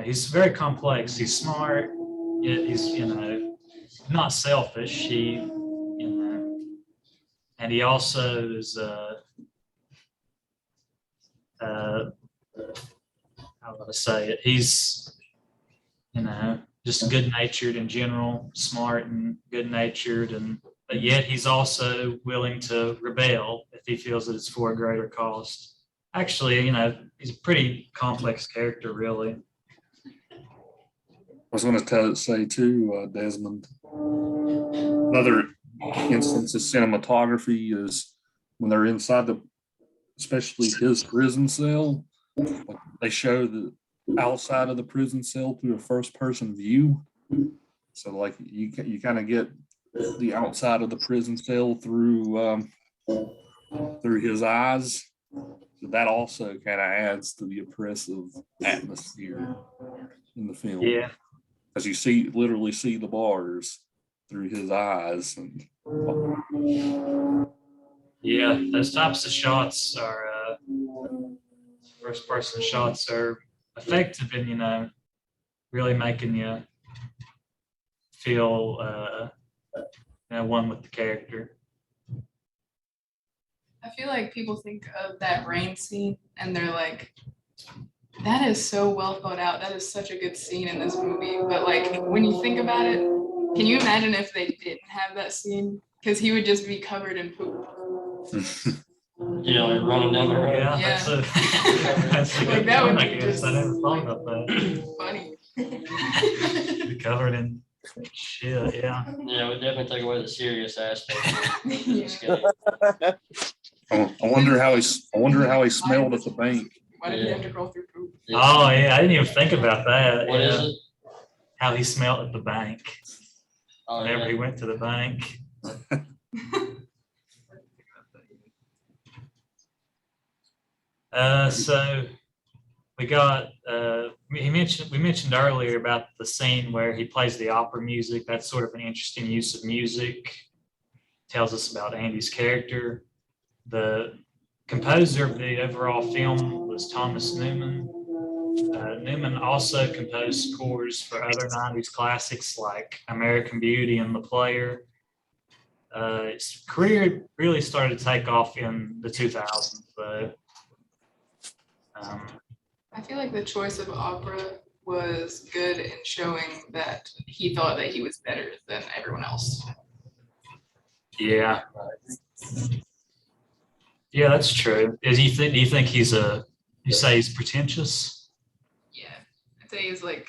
[SPEAKER 2] he's very complex. He's smart. He's, not selfish. And he also is, how do I say it? He's, just good-natured in general, smart and good-natured, but yet he's also willing to rebel if he feels that it's for a greater cause. Actually, he's a pretty complex character, really.
[SPEAKER 1] I was going to say too, Desmond, another instance of cinematography is when they're inside especially his prison cell, they show the outside of the prison cell through a first person view. So like you kind of get the outside of the prison cell through his eyes. So that also kind of adds to the oppressive atmosphere in the film.
[SPEAKER 2] Yeah.
[SPEAKER 1] Because you literally see the bars through his eyes. And
[SPEAKER 2] yeah, those types of shots are first person shots are effective in really making you feel one with the character.
[SPEAKER 7] I feel like people think of that rain scene and they're like, that is so well thought out. That is such a good scene in this movie. But like when you think about it, Can you imagine if they didn't have that scene? Because he would just be covered in poop.
[SPEAKER 5] Yeah, like running down the road.
[SPEAKER 2] Yeah,
[SPEAKER 7] Yeah.
[SPEAKER 2] that's a, that's a
[SPEAKER 7] Like,
[SPEAKER 2] good
[SPEAKER 7] that would
[SPEAKER 2] point, I
[SPEAKER 7] be
[SPEAKER 2] guess.
[SPEAKER 7] just,
[SPEAKER 2] I never thought about that.
[SPEAKER 7] Funny.
[SPEAKER 2] Be covered in shit, yeah.
[SPEAKER 5] Yeah, we definitely take away the serious aspect of this
[SPEAKER 7] Yeah.
[SPEAKER 5] game.
[SPEAKER 1] I wonder how he smelled at the bank.
[SPEAKER 7] Why did he have to crawl through poop?
[SPEAKER 2] Oh, yeah, I didn't even think about that.
[SPEAKER 5] What is
[SPEAKER 2] yeah.
[SPEAKER 5] it?
[SPEAKER 2] How he smelled at the bank.
[SPEAKER 5] Oh,
[SPEAKER 2] Whenever
[SPEAKER 5] yeah.
[SPEAKER 2] he went to the bank. So we got we mentioned earlier about the scene where he plays the opera music. That's sort of an interesting use of music. Tells us about Andy's character. The composer of the overall film was Thomas Newman. Newman also composed scores for other 90s classics like American Beauty and The Player. His career really started to take off in the 2000s, though.
[SPEAKER 7] I feel like the choice of opera was good in showing that he thought that he was better than everyone else.
[SPEAKER 2] Yeah. Yeah, that's true. Do you think you say he's pretentious?
[SPEAKER 7] Yeah, I'd say he's like,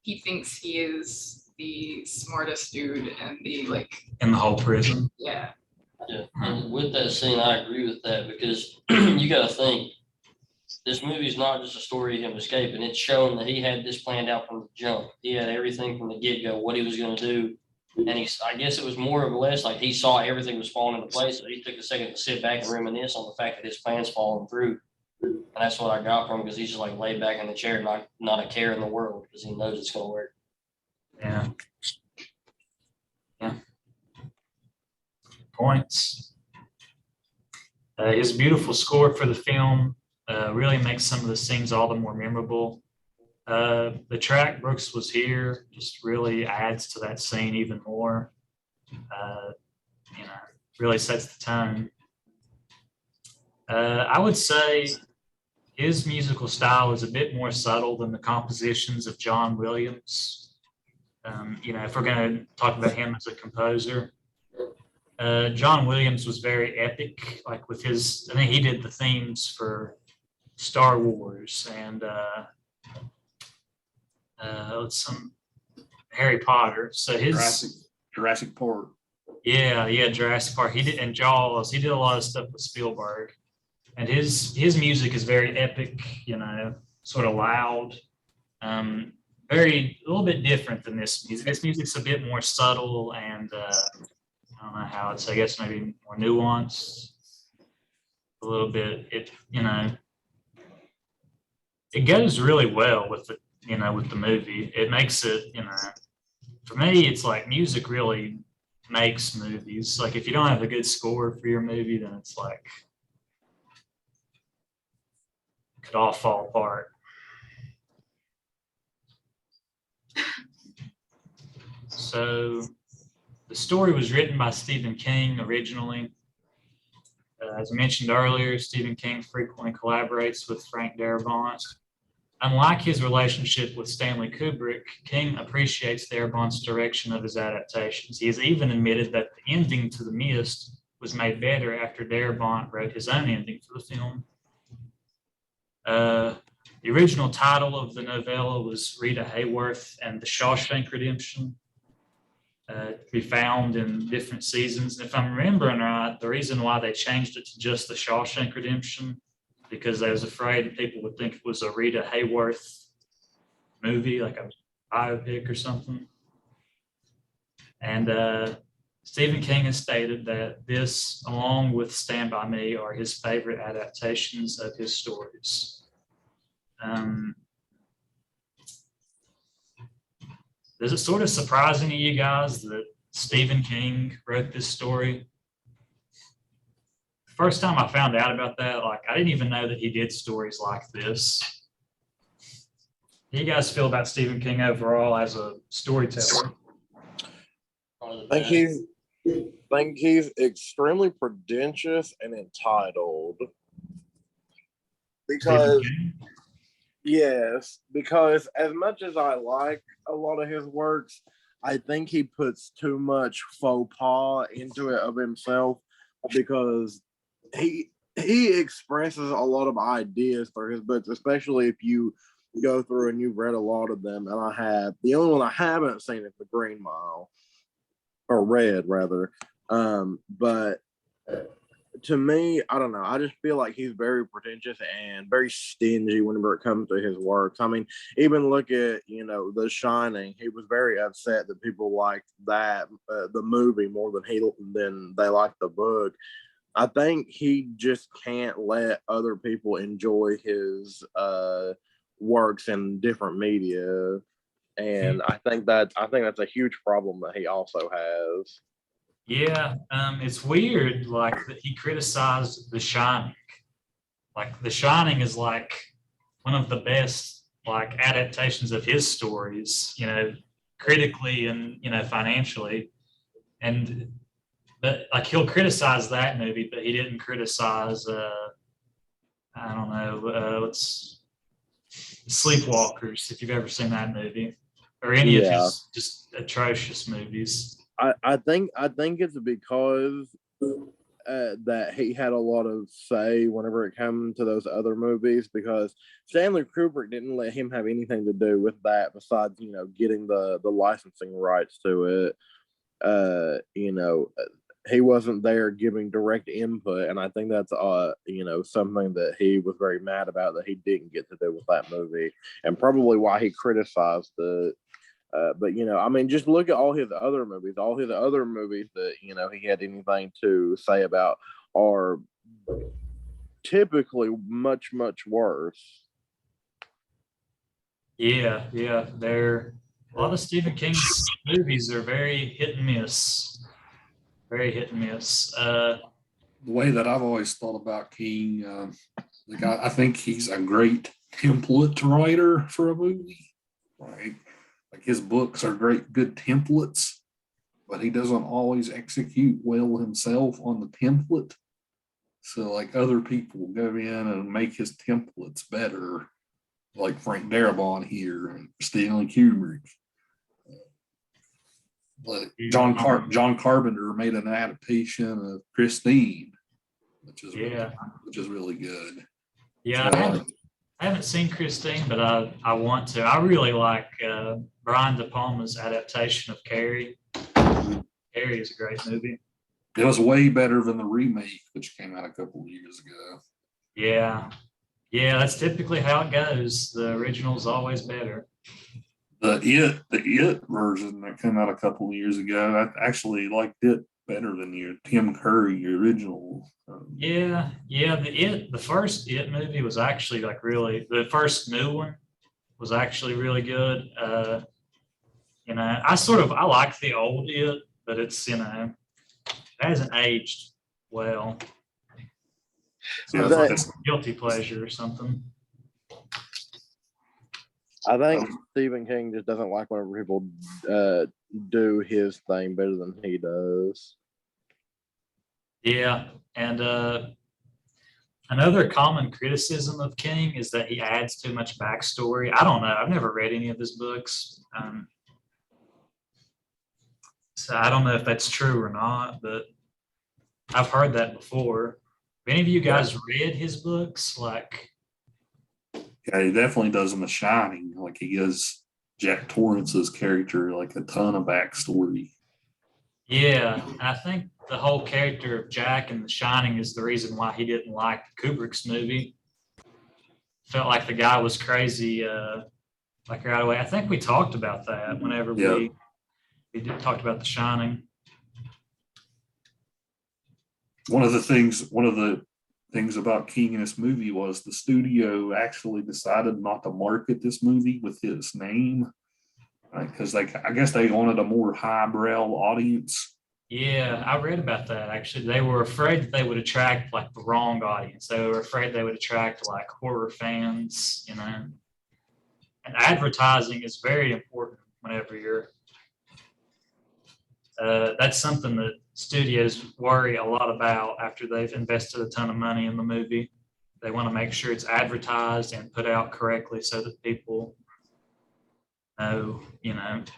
[SPEAKER 7] he thinks he is the smartest dude and the like,
[SPEAKER 2] In the whole prison?
[SPEAKER 7] yeah.
[SPEAKER 5] Yeah, and with that scene, I agree with that because you got to think this movie is not just a story of him escaping. It's showing that he had this planned out from the jump. He had everything from the get go, what he was going to do, and I guess it was more or less like he saw everything was falling into place. So he took a second to sit back and reminisce on the fact that his plan's falling through, and that's what I got from him because he's just like laid back in the chair, not a care in the world because he knows it's going to work.
[SPEAKER 2] Yeah. Yeah. Points. His beautiful score for the film really makes some of the scenes all the more memorable. The track Brooks Was Here just really adds to that scene even more. Really sets the tone. I would say his musical style is a bit more subtle than the compositions of John Williams. If we're going to talk about him as a composer, John Williams was very epic, like with his, I think he did the themes for Star Wars and some Harry Potter. So his
[SPEAKER 1] Jurassic Park.
[SPEAKER 2] Yeah, Jurassic Park. He did, and Jaws. He did a lot of stuff with Spielberg, and his music is very epic. Sort of loud. A little bit different than this music. This music's a bit more subtle and I don't know how it's. I guess maybe more nuanced. A little bit. It goes really well with the movie. It makes it. For me, it's like music really makes movies. Like if you don't have a good score for your movie, then it's like it could all fall apart. So the story was written by Stephen King originally. As I mentioned earlier, Stephen King frequently collaborates with Frank Darabont. Unlike his relationship with Stanley Kubrick, King appreciates Darabont's direction of his adaptations. He has even admitted that the ending to The Mist was made better after Darabont wrote his own ending for the film. The original title of the novella was Rita Hayworth and the Shawshank Redemption. To be found in different seasons. And if I'm remembering right, the reason why they changed it to just the Shawshank Redemption because they was afraid people would think it was a Rita Hayworth movie, like a biopic or something. And Stephen King has stated that this, along with Stand By Me, are his favorite adaptations of his stories. Is it sort of surprising to you guys that Stephen King wrote this story? First time I found out about that, like I didn't even know that he did stories like this. How do you guys feel about Stephen King overall as a storyteller?
[SPEAKER 4] I think he's extremely pretentious and entitled. Because yes, because as much as I like a lot of his works, I think he puts too much faux pas into it of himself because he expresses a lot of ideas through his books, especially if you go through and you've read a lot of them. And I have the only one I haven't seen is The Green Mile, or read rather. But to me, I don't know. I just feel like he's very pretentious and very stingy whenever it comes to his works. I mean, even look at The Shining. He was very upset that people liked that the movie more than they liked the book. I think he just can't let other people enjoy his works in different media, and I think that's a huge problem that he also has.
[SPEAKER 2] Yeah, it's weird, like that he criticized The Shining. Like The Shining is like one of the best like adaptations of his stories, critically and financially. And but like he'll criticize that movie, but he didn't criticize I don't know, what's Sleepwalkers, if you've ever seen that movie, or any of
[SPEAKER 4] Yeah.
[SPEAKER 2] his just atrocious movies.
[SPEAKER 4] I think it's because that he had a lot of say whenever it came to those other movies, because Stanley Kubrick didn't let him have anything to do with that besides getting the licensing rights to it. He wasn't there giving direct input, and I think that's something that he was very mad about that he didn't get to do with that movie, and probably why he criticized it. But I mean, just look at all his other movies. All his other movies that he had anything to say about are typically much worse.
[SPEAKER 2] Yeah, they're a lot of Stephen King's movies are very hit and miss. Very hit and miss.
[SPEAKER 1] The way that I've always thought about King, like I think he's a great template writer for a movie, right? Like his books are good templates, but he doesn't always execute well himself on the template. So like other people go in and make his templates better, like Frank Darabont here and Stanley Kubrick. But John Carpenter made an adaptation of Christine, which is really good.
[SPEAKER 2] Yeah, I haven't seen Christine, but I want to. I really like Brian De Palma's adaptation of Carrie. Carrie is a great movie.
[SPEAKER 1] It was way better than the remake, which came out a couple of years ago.
[SPEAKER 2] Yeah, that's typically how it goes. The original is always better.
[SPEAKER 1] The It version that came out a couple of years ago, I actually liked it better than your Tim Curry original.
[SPEAKER 2] Yeah, the first It movie was actually like really, the first new one was actually really good. I like the old It, but it's it hasn't aged well. So it's like a guilty pleasure or something.
[SPEAKER 4] I think Stephen King just doesn't like whenever people do his thing better than he does.
[SPEAKER 2] Yeah, and another common criticism of King is that he adds too much backstory. I don't know. I've never read any of his books. So I don't know if that's true or not, but I've heard that before. Have any of you guys read his books? Like,
[SPEAKER 1] yeah, he definitely does in The Shining. Like he gives Jack Torrance's character like a ton of backstory.
[SPEAKER 2] Yeah, and I think the whole character of Jack in The Shining is the reason why he didn't like Kubrick's movie. Felt like the guy was crazy, like right away. I think we talked about that whenever we talked about The Shining.
[SPEAKER 1] One of the things about King in this movie was the studio actually decided not to market this movie with his name, right? Because I guess they wanted a more highbrow audience.
[SPEAKER 2] Yeah, I read about that. Actually, they were afraid that they would attract like the wrong audience. They were afraid they would attract like horror fans, And advertising is very important whenever you're. That's something that studios worry a lot about after they've invested a ton of money in the movie. They want to make sure it's advertised and put out correctly so that people know,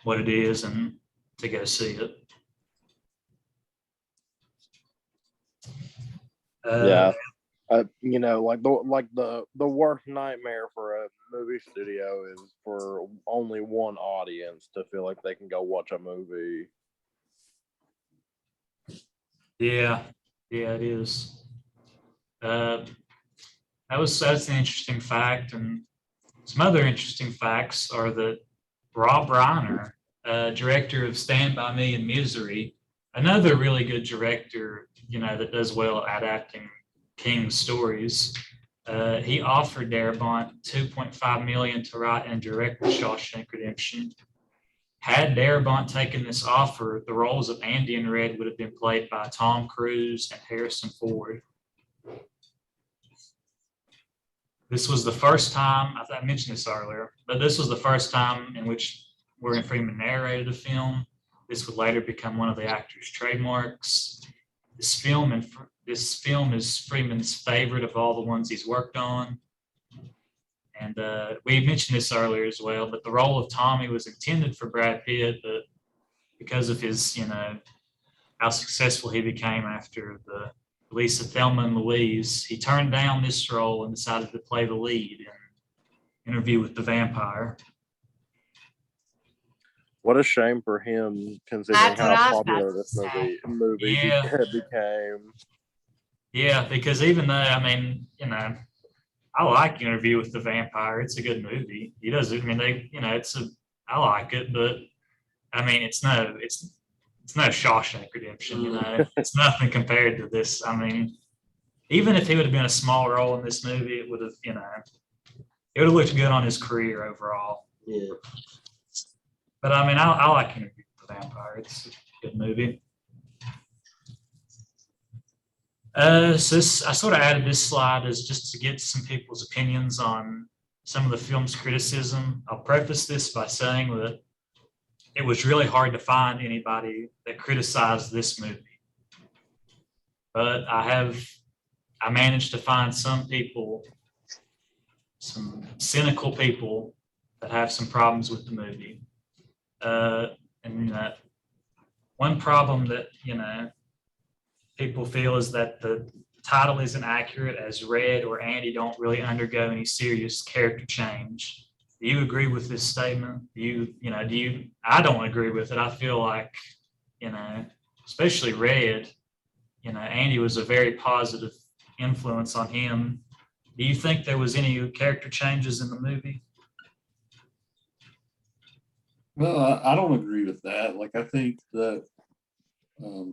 [SPEAKER 2] what it is and to go see it.
[SPEAKER 4] Yeah. You know, like the worst nightmare for a movie studio is for only one audience to feel like they can go watch a movie.
[SPEAKER 2] Yeah, it is. That's an interesting fact, and some other interesting facts are that Rob Reiner, director of Stand By Me and Misery, another really good director, that does well at adapting King's stories. He offered Darabont $2.5 million to write and direct The Shawshank Redemption. Had Darabont taken this offer, the roles of Andy and Red would have been played by Tom Cruise and Harrison Ford. This was the first time, I mentioned this earlier, but this was the first time in which Morgan Freeman narrated a film. This would later become one of the actor's trademarks. This film is Freeman's favorite of all the ones he's worked on. And we mentioned this earlier as well, but the role of Tommy was intended for Brad Pitt, but because of his, how successful he became after the release of Thelma and Louise, he turned down this role and decided to play the lead in Interview with the Vampire.
[SPEAKER 4] What a shame for him, considering
[SPEAKER 3] That's what I
[SPEAKER 4] how
[SPEAKER 3] was about
[SPEAKER 4] popular
[SPEAKER 3] to
[SPEAKER 4] this
[SPEAKER 3] say.
[SPEAKER 4] movie
[SPEAKER 2] Yeah.
[SPEAKER 4] became.
[SPEAKER 2] Yeah, because even though, I like Interview with the Vampire. It's a good movie. He does it. I like it, but it's no Shawshank Redemption. It's nothing compared to this. Even if he would have been a small role in this movie, it would have, it would have looked good on his career overall.
[SPEAKER 5] Yeah.
[SPEAKER 2] But I like Interview with the Vampire. It's a good movie. I sort of added this slide as just to get some people's opinions on some of the film's criticism. I'll preface this by saying that it was really hard to find anybody that criticized this movie. But I managed to find some people, some cynical people that have some problems with the movie. One problem that, people feel is that the title isn't accurate, as Red or Andy don't really undergo any serious character change. Do you agree with this statement? I don't agree with it. I feel like, especially Red, Andy was a very positive influence on him. Do you think there was any character changes in the movie?
[SPEAKER 1] Well, I don't agree with that. Like, I think that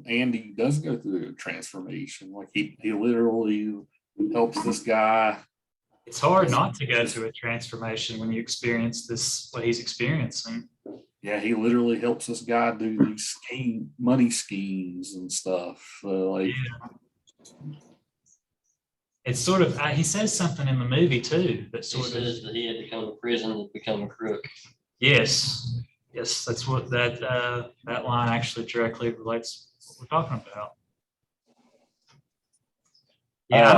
[SPEAKER 1] Andy does go through a transformation. Like, he literally helps this guy.
[SPEAKER 2] It's hard not to go through a transformation when you experience what he's experiencing.
[SPEAKER 1] Yeah, he literally helps this guy do these money schemes and stuff.
[SPEAKER 2] It's sort of, he says something in the movie too that
[SPEAKER 5] He says that he had to come to prison to become a crook.
[SPEAKER 2] Yes, that's what that line actually directly relates to what we're talking about. Yeah, I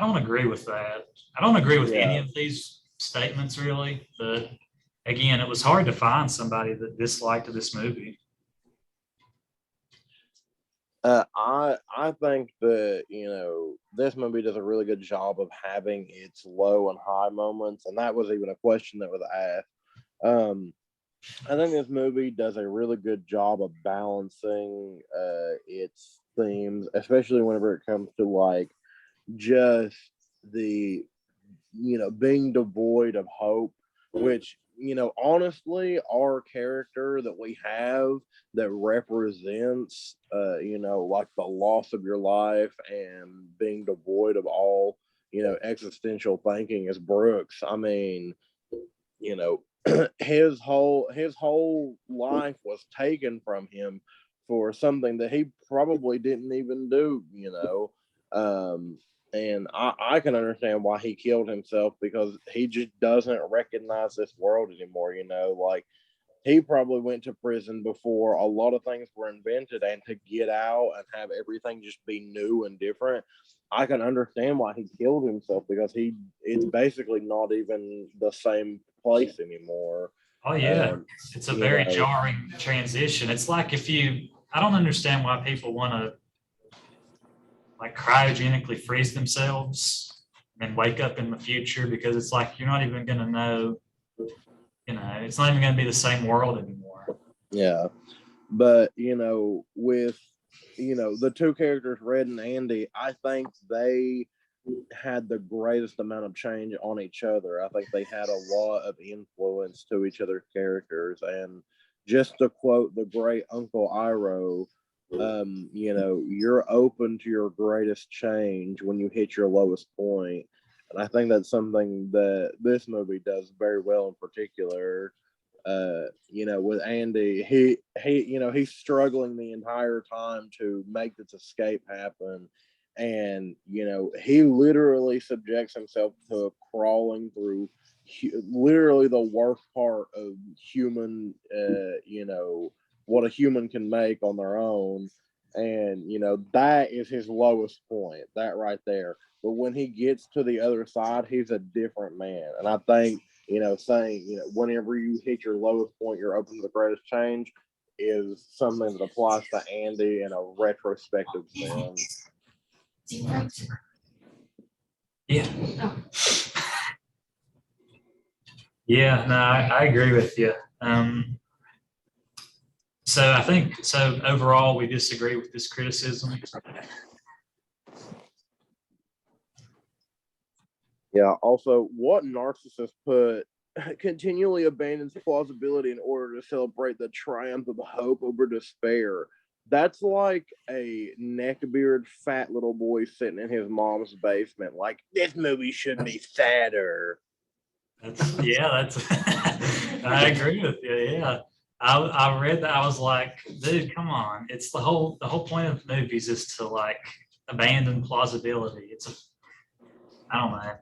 [SPEAKER 2] don't agree with that. I don't agree with any of these statements really, but again, it was hard to find somebody that disliked this movie.
[SPEAKER 4] I think that this movie does a really good job of having its low and high moments, and that was even a question that was asked. I think this movie does a really good job of balancing its themes, especially whenever it comes to like just the being devoid of hope, which honestly, our character that we have that represents like the loss of your life and being devoid of all existential thinking is Brooks. His whole life was taken from him for something that he probably didn't even do, and I can understand why he killed himself, because he just doesn't recognize this world anymore. Like, he probably went to prison before a lot of things were invented, and to get out and have everything just be new and different, I can understand why he killed himself, because it's basically not even the same place anymore.
[SPEAKER 2] Oh yeah,
[SPEAKER 4] Um,
[SPEAKER 2] it's a
[SPEAKER 4] you
[SPEAKER 2] very
[SPEAKER 4] know,
[SPEAKER 2] jarring transition. It's like I don't understand why people want to like cryogenically freeze themselves and wake up in the future, because it's like you're not even going to know, it's not even going to be the same world anymore.
[SPEAKER 4] yeah. But with the two characters, Red and Andy, I think they had the greatest amount of change on each other. I think they had a lot of influence to each other's characters. And just to quote the great Uncle Iroh, you're open to your greatest change when you hit your lowest point. And I think that's something that this movie does very well in particular. With Andy, he's struggling the entire time to make this escape happen. And, he literally subjects himself to crawling through literally the worst part of human, what a human can make on their own. And, that is his lowest point, that right there. But when he gets to the other side, he's a different man. And I think, saying, whenever you hit your lowest point, you're open to the greatest change is something that applies to Andy in a retrospective sense.
[SPEAKER 2] Yeah. Yeah, no, I agree with you. So I think, so overall, we disagree with this criticism.
[SPEAKER 4] Yeah. Also, what narcissist put continually abandons plausibility in order to celebrate the triumph of hope over despair? That's like a neckbeard fat little boy sitting in his mom's basement. Like, this movie should be sadder.
[SPEAKER 2] That's I agree with you. Yeah. I read that. I was like, dude, come on. It's the whole point of movies is to like abandon plausibility. I don't know.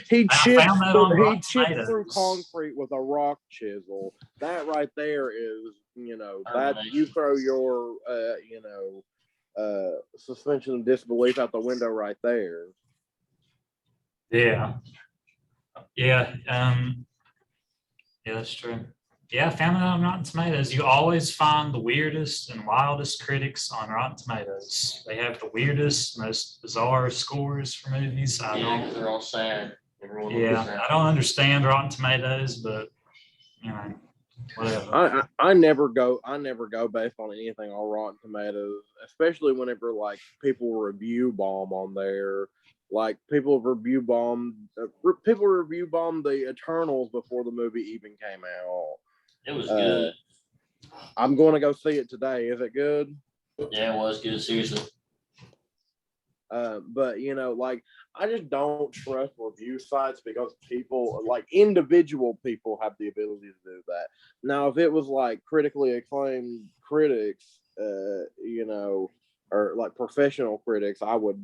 [SPEAKER 4] He
[SPEAKER 2] I
[SPEAKER 4] chips
[SPEAKER 2] found that on Rotten
[SPEAKER 4] through
[SPEAKER 2] Tomatoes.
[SPEAKER 4] concrete with a rock chisel. That right there is, that you throw your, suspension of disbelief out the window right there.
[SPEAKER 2] Yeah. Yeah. Yeah, that's true. Yeah, I found it on Rotten Tomatoes. You always find the weirdest and wildest critics on Rotten Tomatoes. They have the weirdest, most bizarre scores for movies.
[SPEAKER 5] Yeah, because they're all sad.
[SPEAKER 2] I don't understand Rotten Tomatoes, but whatever.
[SPEAKER 4] I never go based on anything on Rotten Tomatoes, especially whenever like people review bomb on there. Like people review bomb the Eternals before the movie even came out.
[SPEAKER 5] It was good.
[SPEAKER 4] I'm going to go see it today. Is it good?
[SPEAKER 5] Yeah, it was good. Seriously.
[SPEAKER 4] But like I just don't trust review sites because people, like individual people, have the ability to do that. Now, if it was like critically acclaimed critics, or like professional critics, I would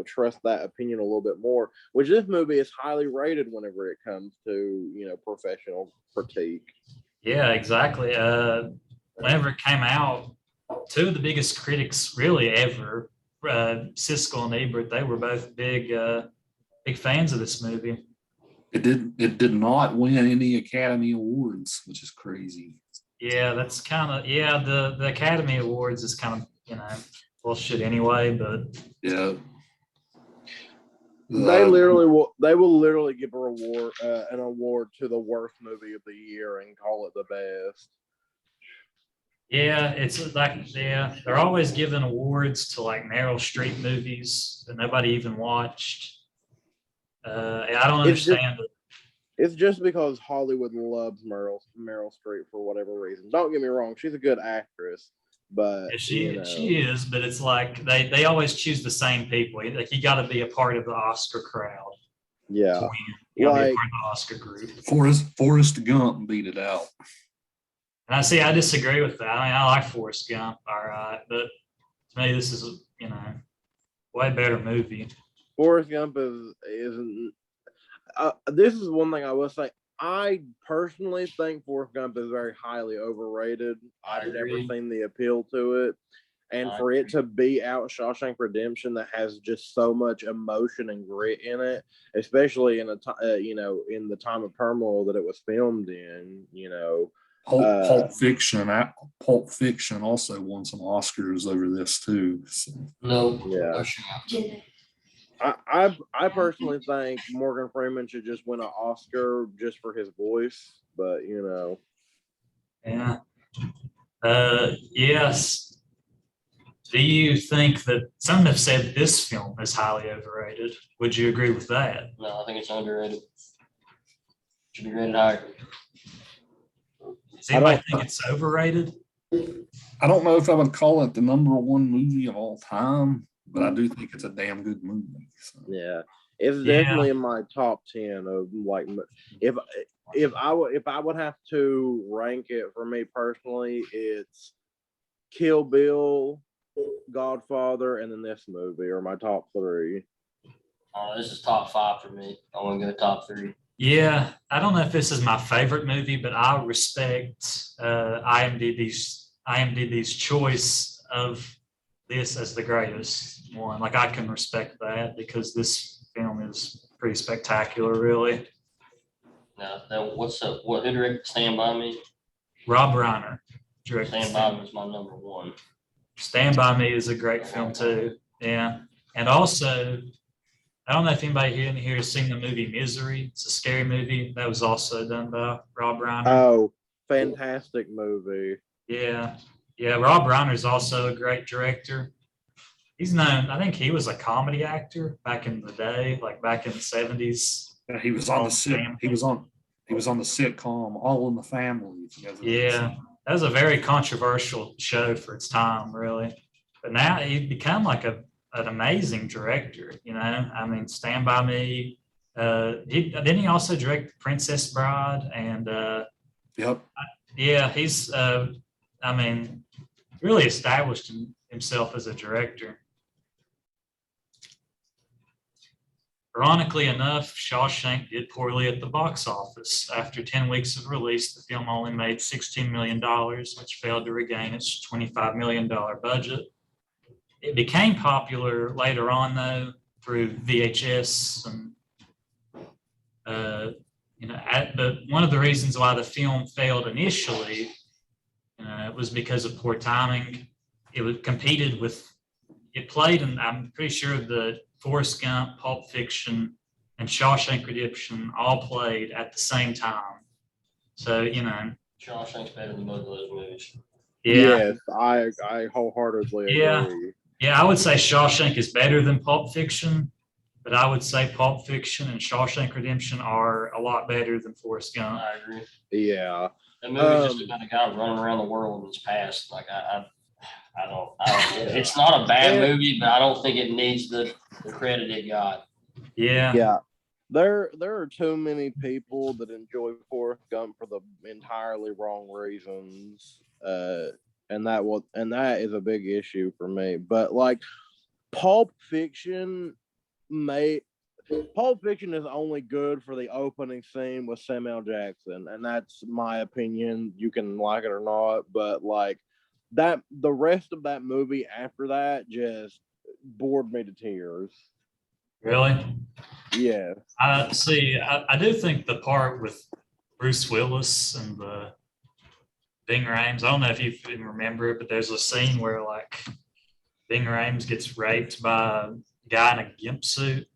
[SPEAKER 4] trust that opinion a little bit more. Which this movie is highly rated whenever it comes to professional critique.
[SPEAKER 2] Yeah, exactly. Whenever it came out, two of the biggest critics really ever, Siskel and Ebert, they were both big fans of this movie.
[SPEAKER 1] It did not win any Academy Awards, which is crazy.
[SPEAKER 2] Yeah, that's kind of the Academy Awards is kind of bullshit anyway, but
[SPEAKER 1] yeah.
[SPEAKER 4] They will literally give an award to the worst movie of the year and call it the best.
[SPEAKER 2] Yeah, it's like they're always giving awards to like Meryl Streep movies that nobody even watched. I don't understand it.
[SPEAKER 4] It's just because Hollywood loves Meryl Streep for whatever reason. Don't get me wrong, she's a good actress, but
[SPEAKER 2] she is, but it's like they always choose the same people. Like you got to be a part of the Oscar crowd.
[SPEAKER 4] Yeah,
[SPEAKER 2] you got to be a part of the Oscar group.
[SPEAKER 1] Forrest Gump beat it out.
[SPEAKER 2] And I disagree with that. I mean, I like Forrest Gump, all right, but to me, this is way better movie.
[SPEAKER 4] Forrest Gump isn't. This is one thing I will say. I personally think Forrest Gump is very highly overrated. I've never seen the appeal to it. And for it to be out Shawshank Redemption that has just so much emotion and grit in it, especially in in the time of turmoil that it was filmed in,
[SPEAKER 1] Pulp Fiction. Pulp Fiction also won some Oscars over this too. So.
[SPEAKER 5] No.
[SPEAKER 4] Yeah. I personally think Morgan Freeman should just win an Oscar just for his voice, but
[SPEAKER 2] Yeah. Yes. Do you think that some have said this film is highly overrated? Would you agree with that?
[SPEAKER 5] No, I think it's underrated. Should be rated higher.
[SPEAKER 2] Does anybody think it's overrated?
[SPEAKER 1] I don't know if I would call it the #1 movie of all time, but I do think it's a damn good movie. So.
[SPEAKER 4] yeah, it's definitely in my top 10 of like if I would have to rank it for me personally, it's Kill Bill, Godfather, and then this movie are my top 3.
[SPEAKER 5] This is top 5 for me. I want to go top 3.
[SPEAKER 2] Yeah, I don't know if this is my favorite movie, but I respect IMDb's choice of this as the greatest one. Like I can respect that because this film is pretty spectacular, really.
[SPEAKER 5] Now, who directed Stand By Me?
[SPEAKER 2] Rob Reiner directed
[SPEAKER 5] Stand By Me is my #1.
[SPEAKER 2] Stand By Me is a great film too. Yeah, and also. I don't know if anybody in here has seen the movie Misery. It's a scary movie that was also done by Rob Reiner.
[SPEAKER 4] Oh, fantastic movie.
[SPEAKER 2] Yeah. Rob Reiner is also a great director. He's known, I think he was a comedy actor back in the day, like back in the 70s.
[SPEAKER 1] Yeah, he was on the sitcom All in the Family.
[SPEAKER 2] Yeah, that was a very controversial show for its time, really. But now he's become like an amazing director, I mean, Stand By Me. Didn't he also direct Princess Bride? And
[SPEAKER 1] yep.
[SPEAKER 2] Yeah, he's really established himself as a director. Ironically enough, Shawshank did poorly at the box office. After 10 weeks of release, the film only made $16 million, which failed to regain its $25 million budget. It became popular later on, though, through VHS, and but one of the reasons why the film failed initially was because of poor timing. It played, and I'm pretty sure the Forrest Gump, Pulp Fiction, and Shawshank Redemption all played at the same time. So
[SPEAKER 5] Shawshank's better than both of those movies.
[SPEAKER 2] Yeah.
[SPEAKER 4] Yes, I wholeheartedly agree.
[SPEAKER 2] Yeah, I would say Shawshank is better than Pulp Fiction, but I would say Pulp Fiction and Shawshank Redemption are a lot better than Forrest Gump.
[SPEAKER 5] I agree.
[SPEAKER 4] Yeah.
[SPEAKER 5] That movie's just about a guy running around the world in his past. Like I don't. It's not a bad movie, but I don't think it needs the credit it got.
[SPEAKER 2] Yeah.
[SPEAKER 4] Yeah. There are too many people that enjoy Forrest Gump for the entirely wrong reasons. And that is a big issue for me. But like Pulp Fiction is only good for the opening scene with Samuel Jackson, and that's my opinion. You can like it or not, but like that, the rest of that movie after that just bored me to tears.
[SPEAKER 2] Really?
[SPEAKER 4] Yeah.
[SPEAKER 2] I do think the part with Bruce Willis and the Ving Rhames, I don't know if you even remember it, but there's a scene where like Ving Rhames gets raped by a guy in a gimp suit.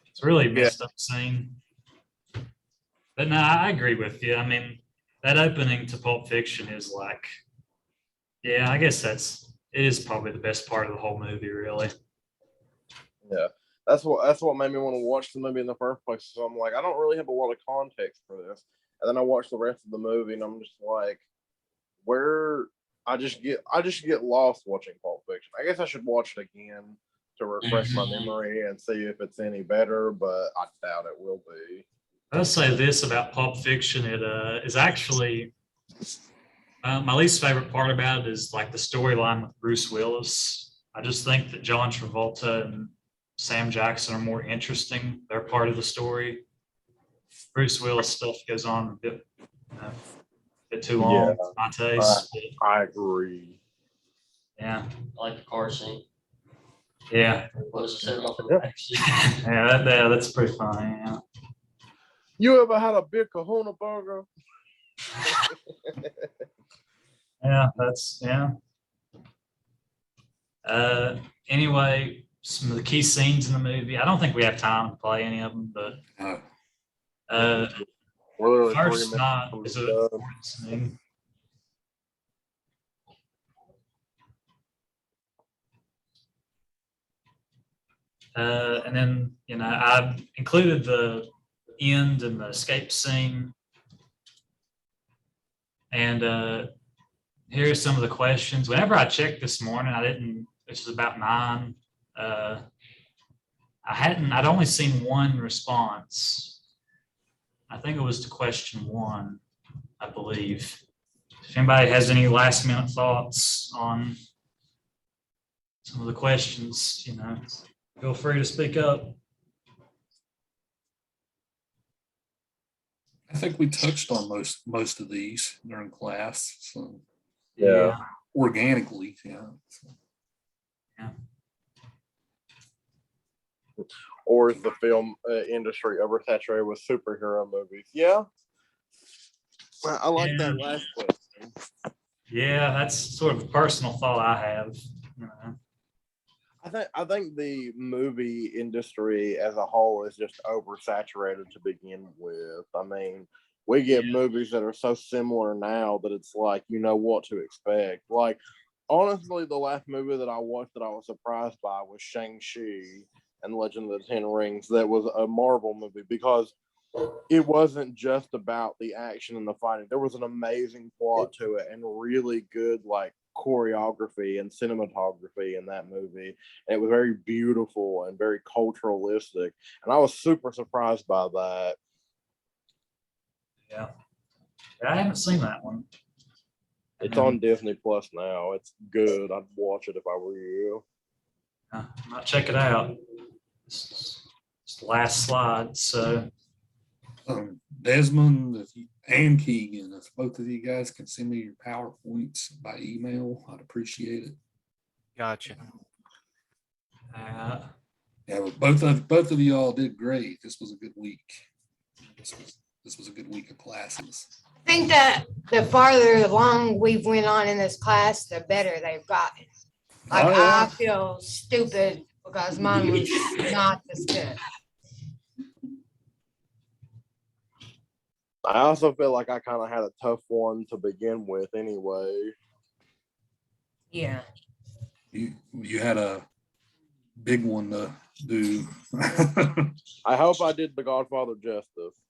[SPEAKER 2] It's a really messed up scene. But no, I agree with you. I mean, that opening to Pulp Fiction is like, yeah, I guess it is probably the best part of the whole movie, really.
[SPEAKER 4] Yeah. That's what made me want to watch the movie in the first place. So I'm like, I don't really have a lot of context for this. And then I watched the rest of the movie and I'm just like, I just get lost watching Pulp Fiction. I guess I should watch it again to refresh my memory and see if it's any better, but I doubt it will be.
[SPEAKER 2] I'll say this about Pulp Fiction. It is actually my least favorite part about it is like the storyline with Bruce Willis. I just think that John Travolta and Sam Jackson are more interesting. They're part of the story. Bruce Willis stuff goes on a bit too long, my taste.
[SPEAKER 4] I agree.
[SPEAKER 2] Yeah,
[SPEAKER 5] I like the car scene.
[SPEAKER 2] yeah,
[SPEAKER 5] Was to set it off in
[SPEAKER 4] Yeah.
[SPEAKER 5] the backseat.
[SPEAKER 2] that's pretty funny. Yeah.
[SPEAKER 4] You ever had a big Kahuna burger?
[SPEAKER 2] Yeah, that's yeah. Anyway, some of the key scenes in the movie. I don't think we have time to play any of them, but
[SPEAKER 1] Uh,
[SPEAKER 4] We're literally 3
[SPEAKER 2] first
[SPEAKER 4] minutes
[SPEAKER 2] night
[SPEAKER 4] from
[SPEAKER 2] is
[SPEAKER 4] the
[SPEAKER 2] a
[SPEAKER 4] done.
[SPEAKER 2] important scene. And then I included the end and the escape scene. And here's some of the questions. Whenever I checked this morning, I didn't. This is about 9. I'd only seen one response. I think it was to question 1, I believe. If anybody has any last minute thoughts on some of the questions, feel free to speak up.
[SPEAKER 1] I think we touched on most of these during class, so
[SPEAKER 4] Yeah.
[SPEAKER 1] organically, yeah. So,
[SPEAKER 4] Or is the film industry oversaturated with superhero movies? Yeah. I like that last question.
[SPEAKER 2] Yeah, that's sort of a personal thought I have.
[SPEAKER 4] I think the movie industry as a whole is just oversaturated to begin with. I mean, we get movies that are so similar now that it's like you know what to expect. Like, honestly, the last movie that I watched that I was surprised by was Shang-Chi and Legend of the Ten Rings. That was a Marvel movie because it wasn't just about the action and the fighting. There was an amazing plot to it and really good like choreography and cinematography in that movie. And it was very beautiful and very culturalistic. And I was super surprised by that.
[SPEAKER 2] Yeah. I haven't seen that one.
[SPEAKER 4] It's on Disney Plus now. It's good. I'd watch it if I were you.
[SPEAKER 2] I might check it out. It's the last slide. So
[SPEAKER 1] Desmond and Keegan, if both of you guys can send me your PowerPoints by email, I'd appreciate it.
[SPEAKER 8] Gotcha.
[SPEAKER 2] uh,
[SPEAKER 1] Yeah, but both of y'all did great. This was a good week. This was a good week of classes.
[SPEAKER 3] I think that the farther along we've went on in this class, the better they've gotten. Like
[SPEAKER 1] Oh, yeah.
[SPEAKER 3] I feel stupid because mine was not this good.
[SPEAKER 4] I also feel like I kind of had a tough one to begin with anyway.
[SPEAKER 3] Yeah.
[SPEAKER 1] You had a big one to do.
[SPEAKER 4] I hope I did The Godfather justice.